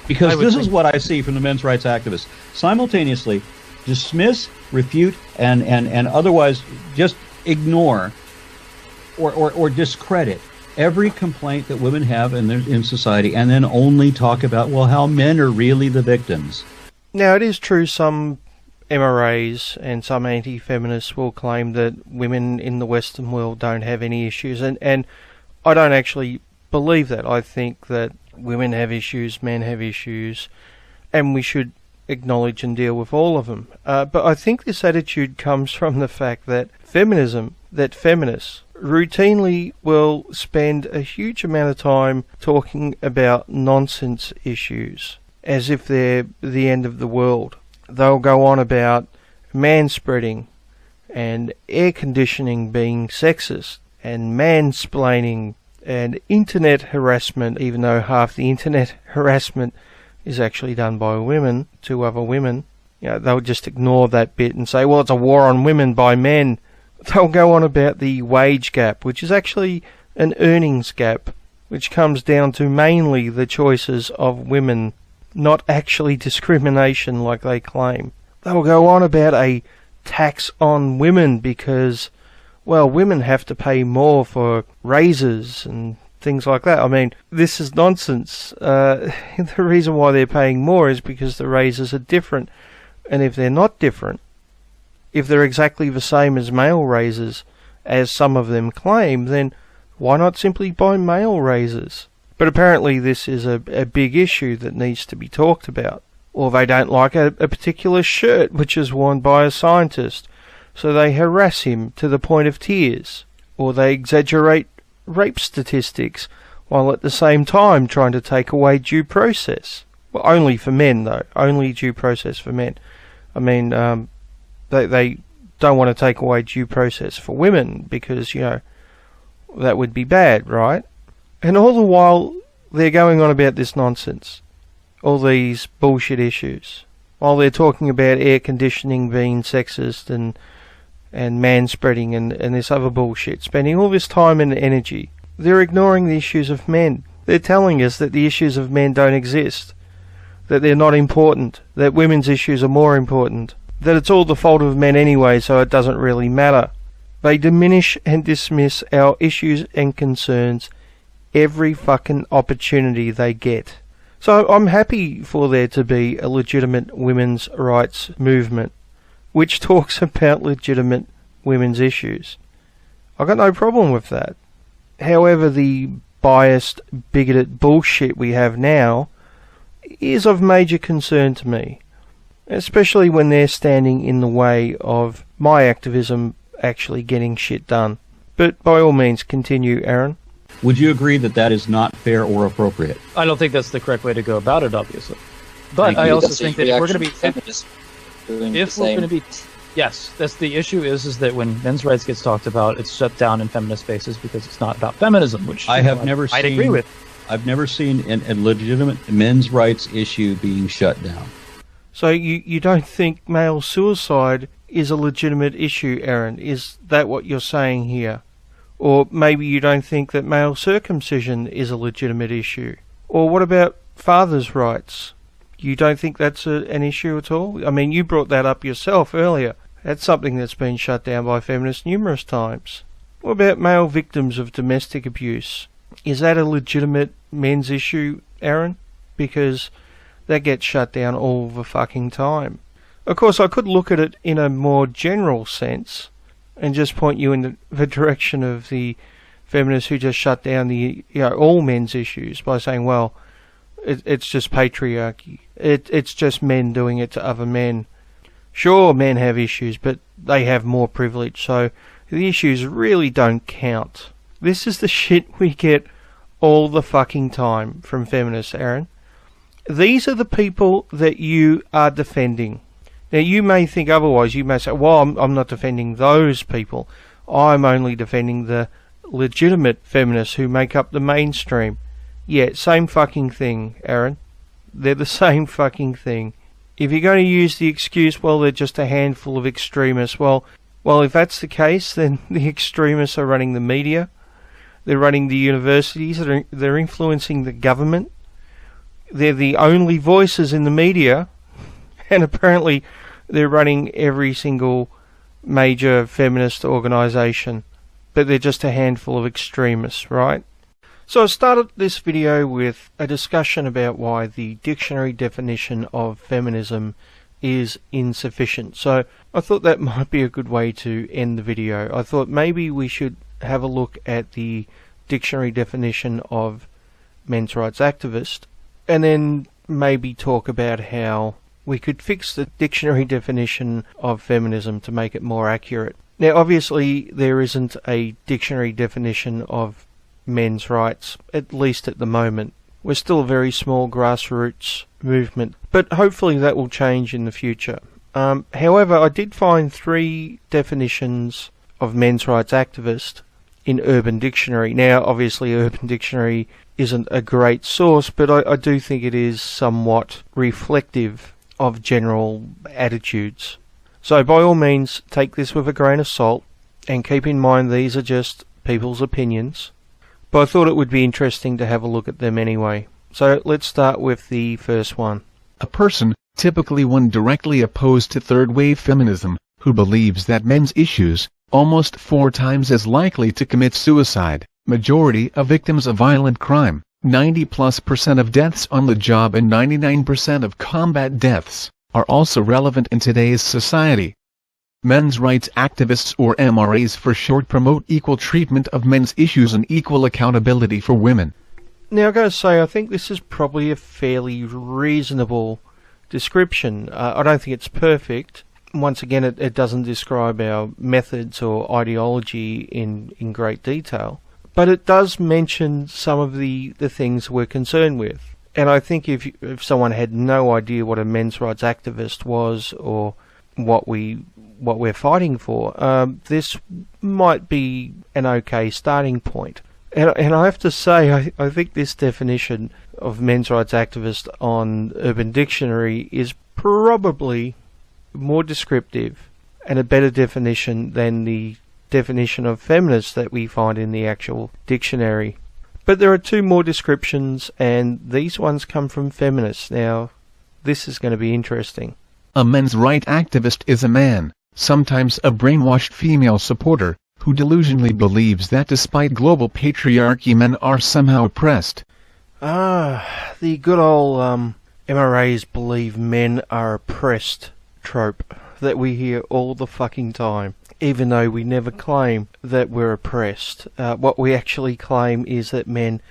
Because this is what I see from the men's rights activists. Simultaneously dismiss, refute, and otherwise just ignore or discredit every complaint that women have in society, and then only talk about, well, how men are really the victims. Now, it is true some MRAs and some anti-feminists will claim that women in the Western world don't have any issues, and I don't actually believe that. I think that women have issues, men have issues, and we should acknowledge and deal with all of them. But I think this attitude comes from the fact that feminists routinely will spend a huge amount of time talking about nonsense issues as if they're the end of the world. They'll go on about manspreading and air conditioning being sexist and mansplaining and internet harassment, even though half the internet harassment is actually done by women to other women. You know, they'll just ignore that bit and say, well, it's a war on women by men. they'll go on about the wage gap, which is actually an earnings gap, which comes down to mainly the choices of women, not actually discrimination like they claim. They'll go on about a tax on women because, well, women have to pay more for raises and things like that. I mean, this is nonsense. The reason why they're paying more is because the raises are different. And if they're not different, if they're exactly the same as male raises, as some of them claim, then why not simply buy male raises? But apparently this is a big issue that needs to be talked about. Or they don't like a particular shirt which is worn by a scientist, so they harass him to the point of tears. Or they exaggerate rape statistics, while at the same time trying to take away due process. Well, only for men, though. Only due process for men. I mean, they don't want to take away due process for women, because, you know, that would be bad, right? And all the while, they're going on about this nonsense. All these bullshit issues. While they're talking about air conditioning being sexist and manspreading and this other bullshit, spending all this time and energy, they're ignoring the issues of men. They're telling us that the issues of men don't exist, that they're not important, that women's issues are more important, that it's all the fault of men anyway, so it doesn't really matter. They diminish and dismiss our issues and concerns every fucking opportunity they get. So I'm happy for there to be a legitimate women's rights movement which talks about legitimate women's issues. I've got no problem with that. However, the biased, bigoted bullshit we have now is of major concern to me, especially when they're standing in the way of my activism actually getting shit done. But by all means, continue, Aaron. Would you agree that that is not fair or appropriate? I don't think that's the correct way to go about it, obviously. But I also think that if we're going to be yes, that's the issue is that when men's rights gets talked about, it's shut down in feminist spaces because it's not about feminism, which I'd agree with. I've never seen a legitimate men's rights issue being shut down. So you don't think male suicide is a legitimate issue, Aaron? Is that what you're saying here? Or maybe you don't think that male circumcision is a legitimate issue? Or what about fathers' rights? You don't think that's an issue at all? I mean, you brought that up yourself earlier. That's something that's been shut down by feminists numerous times. What about male victims of domestic abuse? Is that a legitimate men's issue, Aaron? Because that gets shut down all the fucking time. Of course, I could look at it in a more general sense and just point you in the direction of the feminists who just shut down the all men's issues by saying, well, it's just patriarchy. It's just men doing it to other men. Sure, men have issues, but they have more privilege, so the issues really don't count. This is the shit we get all the fucking time from feminists, Aaron. These are the people that you are defending. Now, you may think otherwise. You may say, well, I'm not defending those people. I'm only defending the legitimate feminists who make up the mainstream. Yeah, same fucking thing, Aaron. They're the same fucking thing. If you're going to use the excuse, well, they're just a handful of extremists, well, if that's the case, then the extremists are running the media. They're running the universities. They're influencing the government. They're the only voices in the media. And apparently they're running every single major feminist organisation. But they're just a handful of extremists, right? So I started this video with a discussion about why the dictionary definition of feminism is insufficient. So I thought that might be a good way to end the video. I thought maybe we should have a look at the dictionary definition of men's rights activist, and then maybe talk about how we could fix the dictionary definition of feminism to make it more accurate. Now, obviously, there isn't a dictionary definition of men's rights, at least at the moment. We're still a very small grassroots movement, but hopefully that will change in the future. However, I did find 3 definitions of men's rights activist in Urban Dictionary. Now, obviously, Urban Dictionary isn't a great source, but I do think it is somewhat reflective of general attitudes. So by all means, take this with a grain of salt. And keep in mind, these are just people's opinions. But I thought it would be interesting to have a look at them anyway. So let's start with the first one. A person, typically one directly opposed to third-wave feminism, who believes that men's issues, almost 4 times as likely to commit suicide, majority of victims of violent crime, 90+% of deaths on the job and 99% of combat deaths, are also relevant in today's society. Men's rights activists, or MRAs for short, promote equal treatment of men's issues and equal accountability for women. Now, I've got to say, I think this is probably a fairly reasonable description. I don't think it's perfect. Once again, it doesn't describe our methods or ideology in great detail. But it does mention some of the things we're concerned with. And I think if someone had no idea what a men's rights activist was or what we're fighting for, this might be an okay starting point. And I have to say, I think this definition of men's rights activist on Urban Dictionary is probably more descriptive and a better definition than the definition of feminist that we find in the actual dictionary. But there are 2 more descriptions, and these ones come from feminists. Now, this is going to be interesting. A men's rights activist is a man, sometimes a brainwashed female supporter, who delusionally believes that despite global patriarchy men are somehow oppressed. The good old MRAs believe men are oppressed trope that we hear all the fucking time, even though we never claim that we're oppressed. What we actually claim is that men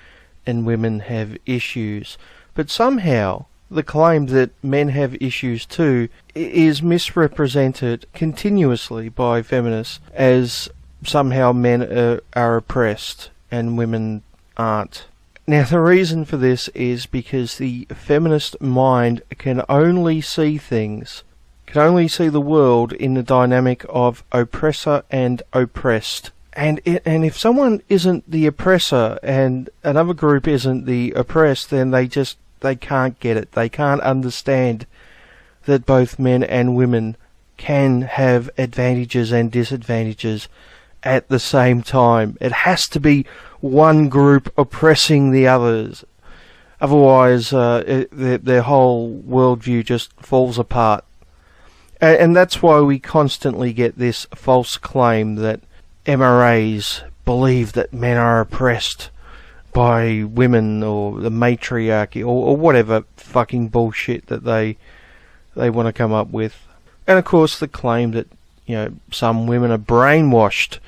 and women have issues. But somehow, the claim that men have issues too is misrepresented continuously by feminists as somehow men are oppressed and women aren't. Now, the reason for this is because the feminist mind can only see the world in the dynamic of oppressor and oppressed. And if someone isn't the oppressor and another group isn't the oppressed, then they can't get it. They can't understand that both men and women can have advantages and disadvantages at the same time. It has to be one group oppressing the others. Otherwise, their whole worldview just falls apart. And that's why we constantly get this false claim that MRAs believe that men are oppressed by women or the matriarchy or whatever fucking bullshit that they want to come up with. And of course the claim that, some women are brainwashed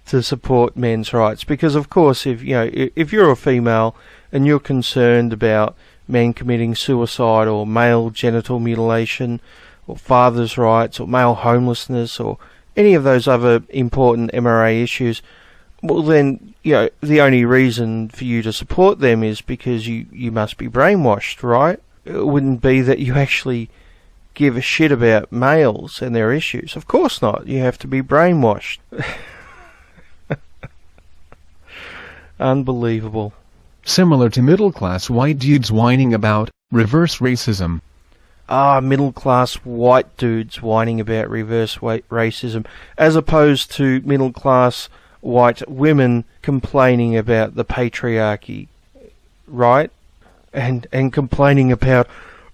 to support men's rights, because of course if you're a female and you're concerned about men committing suicide or male genital mutilation or father's rights or male homelessness or any of those other important MRA issues, well then, the only reason for you to support them is because you must be brainwashed, right? It wouldn't be that you actually give a shit about males and their issues. Of course not. You have to be brainwashed. Unbelievable. Similar to middle-class white dudes whining about reverse racism. Middle-class white dudes whining about reverse racism, as opposed to middle-class white women complaining about the patriarchy, right? And complaining about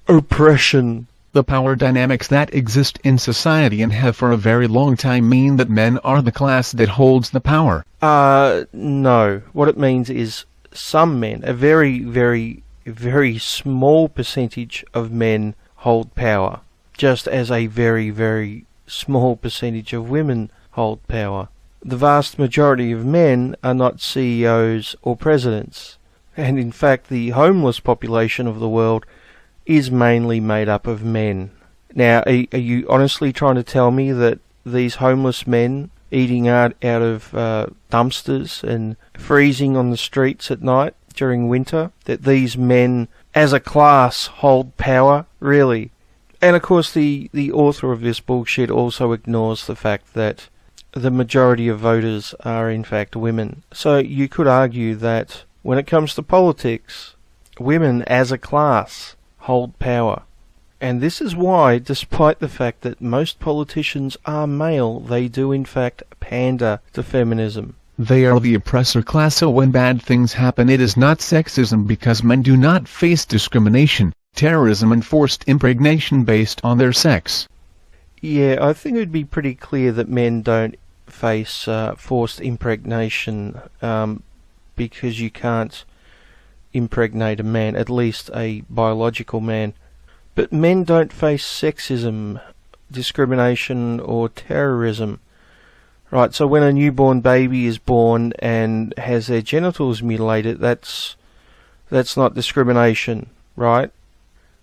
oppression. The power dynamics that exist in society and have for a very long time mean that men are the class that holds the power. No. What it means is some men, a very, very, very small percentage of men hold power, just as a very, very small percentage of women hold power. The vast majority of men are not CEOs or presidents, and in fact the homeless population of the world is mainly made up of men. Now, are you honestly trying to tell me that these homeless men eating out of dumpsters and freezing on the streets at night during winter, that these men as a class hold power? Really? And of course the author of this bullshit also ignores the fact that the majority of voters are in fact women. So you could argue that when it comes to politics, women as a class hold power. And this is why, despite the fact that most politicians are male, they do in fact pander to feminism. They are the oppressor class, so when bad things happen it is not sexism because men do not face discrimination, terrorism and forced impregnation based on their sex. Yeah, I think it would be pretty clear that men don't face forced impregnation because you can't impregnate a man, at least a biological man. But men don't face sexism, discrimination or terrorism. Right, so when a newborn baby is born and has their genitals mutilated, that's not discrimination, right?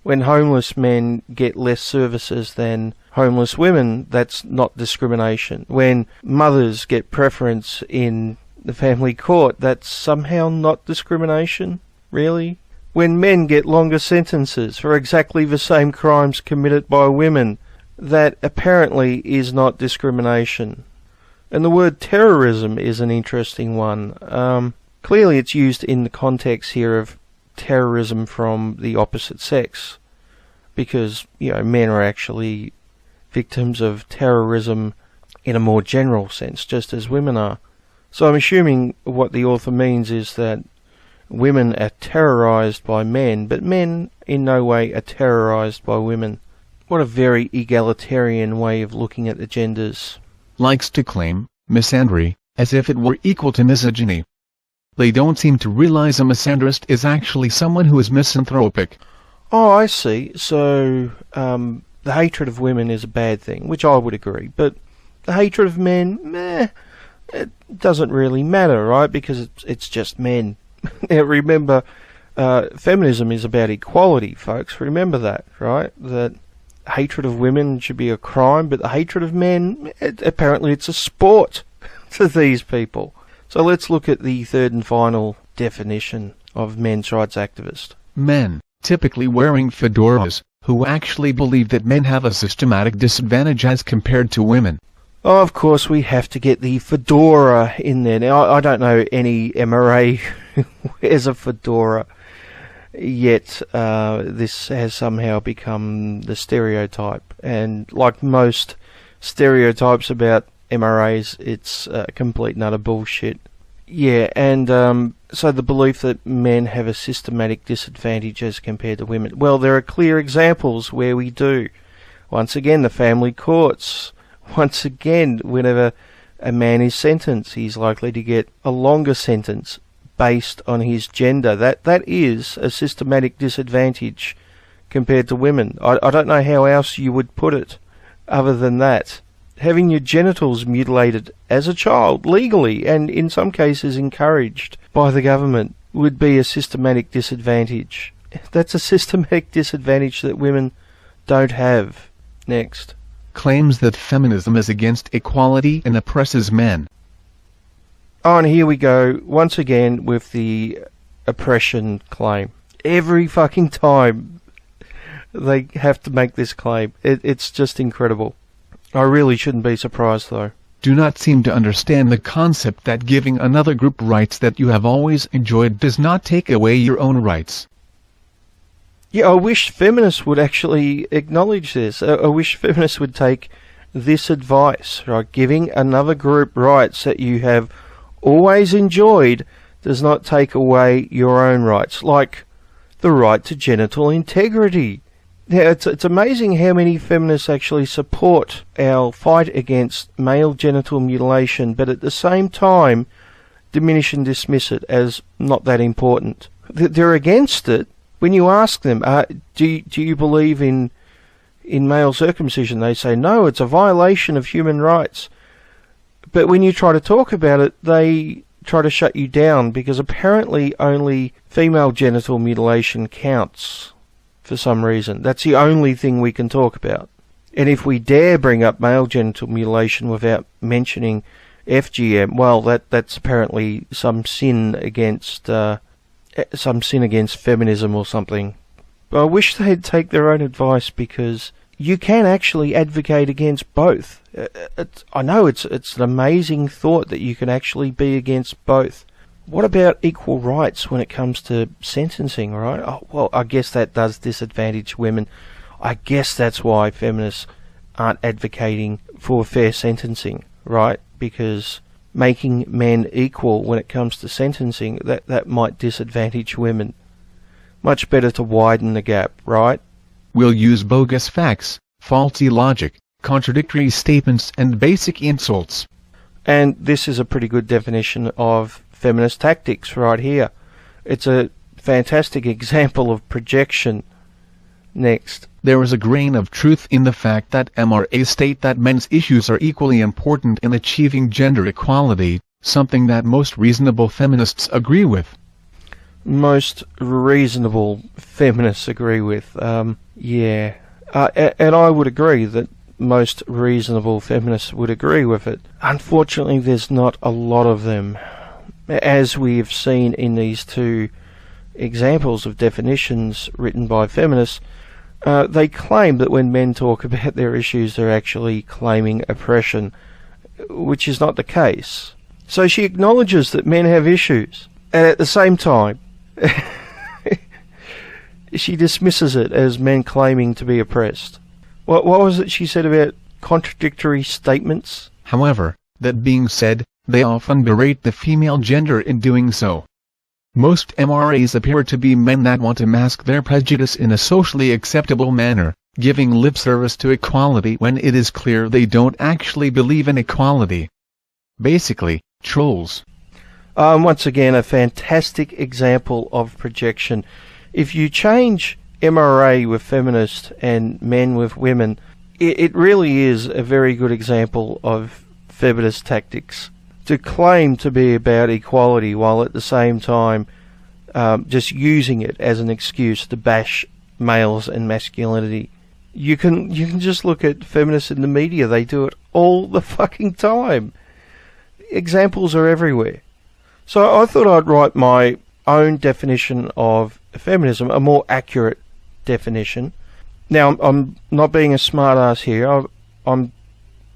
When homeless men get less services than homeless women, that's not discrimination. When mothers get preference in the family court, that's somehow not discrimination, really? When men get longer sentences for exactly the same crimes committed by women, that apparently is not discrimination. And the word terrorism is an interesting one. Clearly it's used in the context here of terrorism from the opposite sex, because, you know, men are actually victims of terrorism in a more general sense, just as women are. So I'm assuming what the author means is that women are terrorized by men, but men in no way are terrorized by women. What a very egalitarian way of looking at the genders. Likes to claim misandry, as if it were equal to misogyny. They don't seem to realize a misandrist is actually someone who is misanthropic. Oh, I see. So, the hatred of women is a bad thing, which I would agree. But the hatred of men, it doesn't really matter, right? Because it's just men. Now, remember, feminism is about equality, folks. Remember that, right? That hatred of women should be a crime, but the hatred of men, apparently it's a sport to these people. So let's look at the third and final definition of men's rights activist. Men, typically wearing fedoras, who actually believe that men have a systematic disadvantage as compared to women. Oh, of course, we have to get the fedora in there. Now, I don't know any MRA who wears a fedora, yet this has somehow become the stereotype. And like most stereotypes about MRAs, it's complete and utter bullshit. Yeah, and so the belief that men have a systematic disadvantage as compared to women. Well, there are clear examples where we do. Once again, the family courts. Once again, whenever a man is sentenced, he's likely to get a longer sentence based on his gender. That is a systematic disadvantage compared to women. I don't know how else you would put it other than that. Having your genitals mutilated as a child, legally, and in some cases encouraged by the government, would be a systematic disadvantage. That's a systematic disadvantage that women don't have. Next. Claims that feminism is against equality and oppresses men. Oh, and here we go, once again, with the oppression claim. Every fucking time they have to make this claim. It's just incredible. I really shouldn't be surprised, though. Do not seem to understand the concept that giving another group rights that you have always enjoyed does not take away your own rights. Yeah, I wish feminists would actually acknowledge this. I wish feminists would take this advice, right? Giving another group rights that you have always enjoyed does not take away your own rights, like the right to genital integrity. Now, it's amazing how many feminists actually support our fight against male genital mutilation, but at the same time diminish and dismiss it as not that important. They're against it. When you ask them, do you believe in male circumcision, they say, no, it's a violation of human rights. But when you try to talk about it, they try to shut you down, because apparently only female genital mutilation counts for some reason. That's the only thing we can talk about. And if we dare bring up male genital mutilation without mentioning FGM, well, that's apparently some sin against feminism or something. But I wish they'd take their own advice, because you can actually advocate against both. I know it's an amazing thought that you can actually be against both. What about equal rights when it comes to sentencing, right? Oh, well, I guess that does disadvantage women. I guess that's why feminists aren't advocating for fair sentencing, right? because making men equal when it comes to sentencing, that might disadvantage women. Much better to widen the gap, right? We'll use bogus facts, faulty logic, contradictory statements and basic insults. And this is a pretty good definition of feminist tactics right here. It's a fantastic example of projection. Next. There is a grain of truth in the fact that MRAs state that men's issues are equally important in achieving gender equality, something that most reasonable feminists agree with. Most reasonable feminists agree with, yeah. And I would agree that most reasonable feminists would agree with it. Unfortunately, there's not a lot of them. As we have seen in these two examples of definitions written by feminists, they claim that when men talk about their issues, they're actually claiming oppression, which is not the case. So she acknowledges that men have issues, and at the same time, she dismisses it as men claiming to be oppressed. What was it she said about contradictory statements? However, that being said, they often berate the female gender in doing so. Most MRAs appear to be men that want to mask their prejudice in a socially acceptable manner, giving lip service to equality when it is clear they don't actually believe in equality. Basically, trolls. Once again, a fantastic example of projection. If you change MRA with feminist and men with women, it really is a very good example of feminist tactics. To claim to be about equality while at the same time just using it as an excuse to bash males and masculinity. You can just look at feminists in the media. They do it all the fucking time. Examples are everywhere. So I thought I'd write my own definition of feminism, a more accurate definition. Now, I'm not being a smart ass here. I'm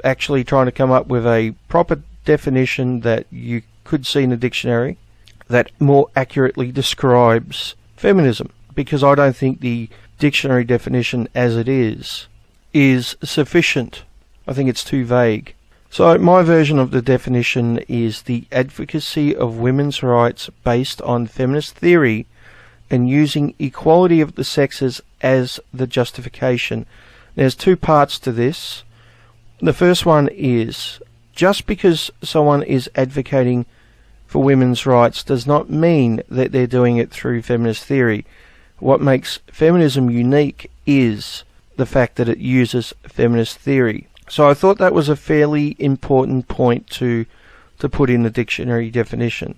actually trying to come up with a proper definition that you could see in a dictionary that more accurately describes feminism, because I don't think the dictionary definition as it is sufficient. I think it's too vague. So my version of the definition is the advocacy of women's rights based on feminist theory and using equality of the sexes as the justification. There's two parts to this. The first one is, just because someone is advocating for women's rights does not mean that they're doing it through feminist theory. What makes feminism unique is the fact that it uses feminist theory. So I thought that was a fairly important point to put in the dictionary definition.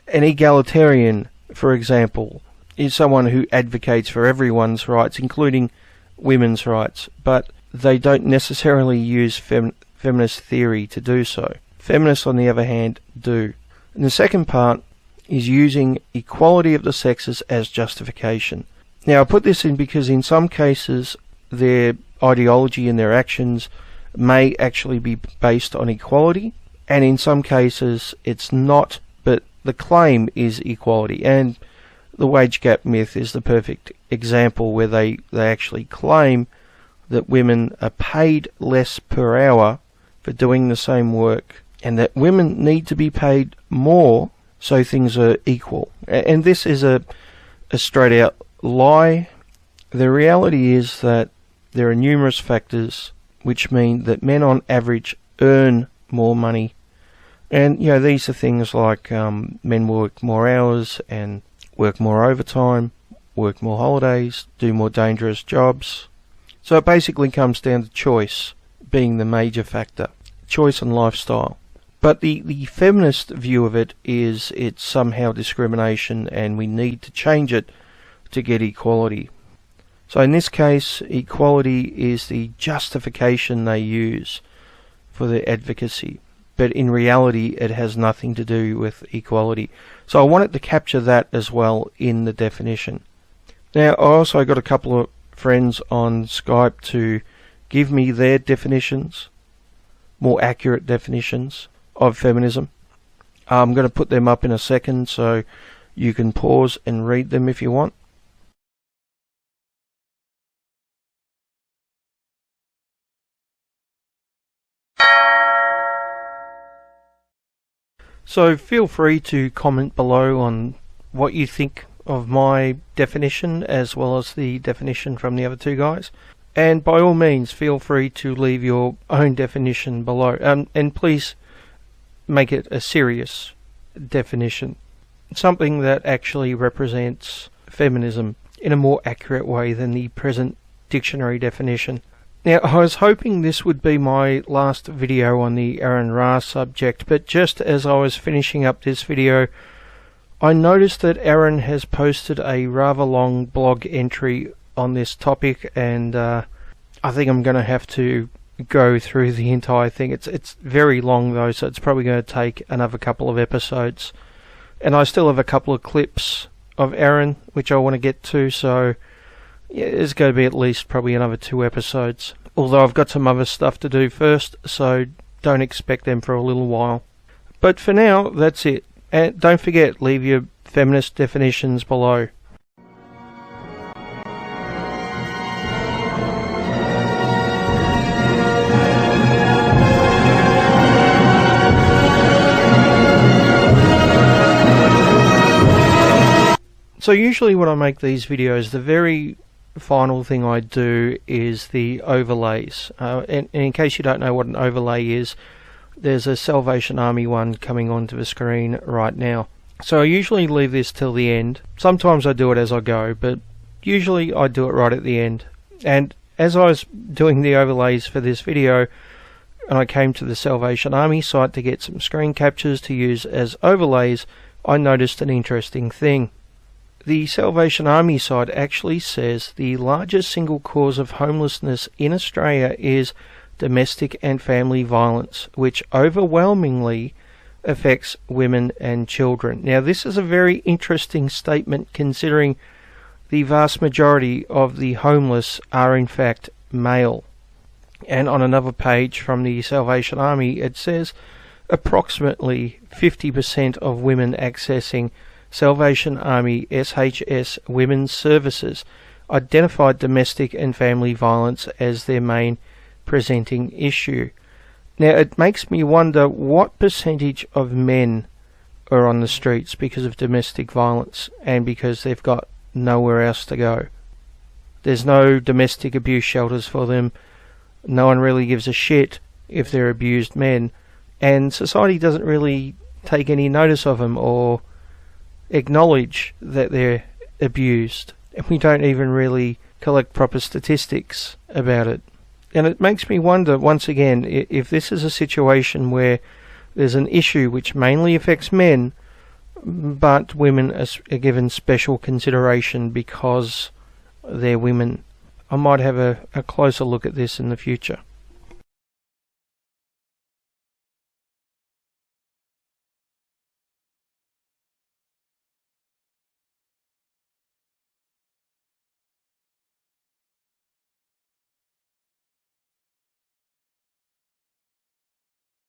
An egalitarian, for example, is someone who advocates for everyone's rights, including women's rights, but they don't necessarily use feminist theory to do so. Feminists, on the other hand, do. And the second part is using equality of the sexes as justification. Now, I put this in because in some cases their ideology and their actions may actually be based on equality, and in some cases it's not, but the claim is equality. And the wage gap myth is the perfect example where they actually claim that women are paid less per hour for doing the same work, and that women need to be paid more so things are equal. And this is a straight out lie. The reality is that there are numerous factors which mean that men on average earn more money. And, you know, these are things like men work more hours and work more overtime, work more holidays, do more dangerous jobs. So it basically comes down to choice being the major factor. Choice and lifestyle. But the feminist view of it is it's somehow discrimination and we need to change it to get equality. So in this case, equality is the justification they use for their advocacy. But in reality, it has nothing to do with equality. So I wanted to capture that as well in the definition. Now, I also got a couple of friends on Skype to give me their definitions, more accurate definitions of feminism. I'm going to put them up in a second, so you can pause and read them if you want. So feel free to comment below on what you think of my definition as well as the definition from the other two guys. And by all means, feel free to leave your own definition below. And please make it a serious definition. Something that actually represents feminism in a more accurate way than the present dictionary definition. Now, I was hoping this would be my last video on the AronRa subject, but just as I was finishing up this video, I noticed that Aaron has posted a rather long blog entry on this topic, and I think I'm going to have to go through the entire thing. It's very long though, so it's probably going to take another couple of episodes. And I still have a couple of clips of Aaron which I want to get to, so yeah, there's going to be at least probably another 2 episodes. Although I've got some other stuff to do first, so don't expect them for a little while. But for now, that's it. And don't forget, leave your feminist definitions below. So usually when I make these videos, the very final thing I do is the overlays. And in case you don't know what an overlay is, there's a Salvation Army one coming onto the screen right now. So I usually leave this till the end. Sometimes I do it as I go, but usually I do it right at the end. And as I was doing the overlays for this video, and I came to the Salvation Army site to get some screen captures to use as overlays, I noticed an interesting thing. The Salvation Army site actually says the largest single cause of homelessness in Australia is domestic and family violence, which overwhelmingly affects women and children. Now, this is a very interesting statement considering the vast majority of the homeless are in fact male. And on another page from the Salvation Army, it says approximately 50% of women accessing Salvation Army SHS Women's Services identified domestic and family violence as their main presenting issue. Now, it makes me wonder what percentage of men are on the streets because of domestic violence and because they've got nowhere else to go. There's no domestic abuse shelters for them. No one really gives a shit if they're abused men, and society doesn't really take any notice of them or acknowledge that they're abused, and we don't even really collect proper statistics about it. And it makes me wonder once again if this is a situation where there's an issue which mainly affects men, but women are given special consideration because they're women. I might have a closer look at this in the future.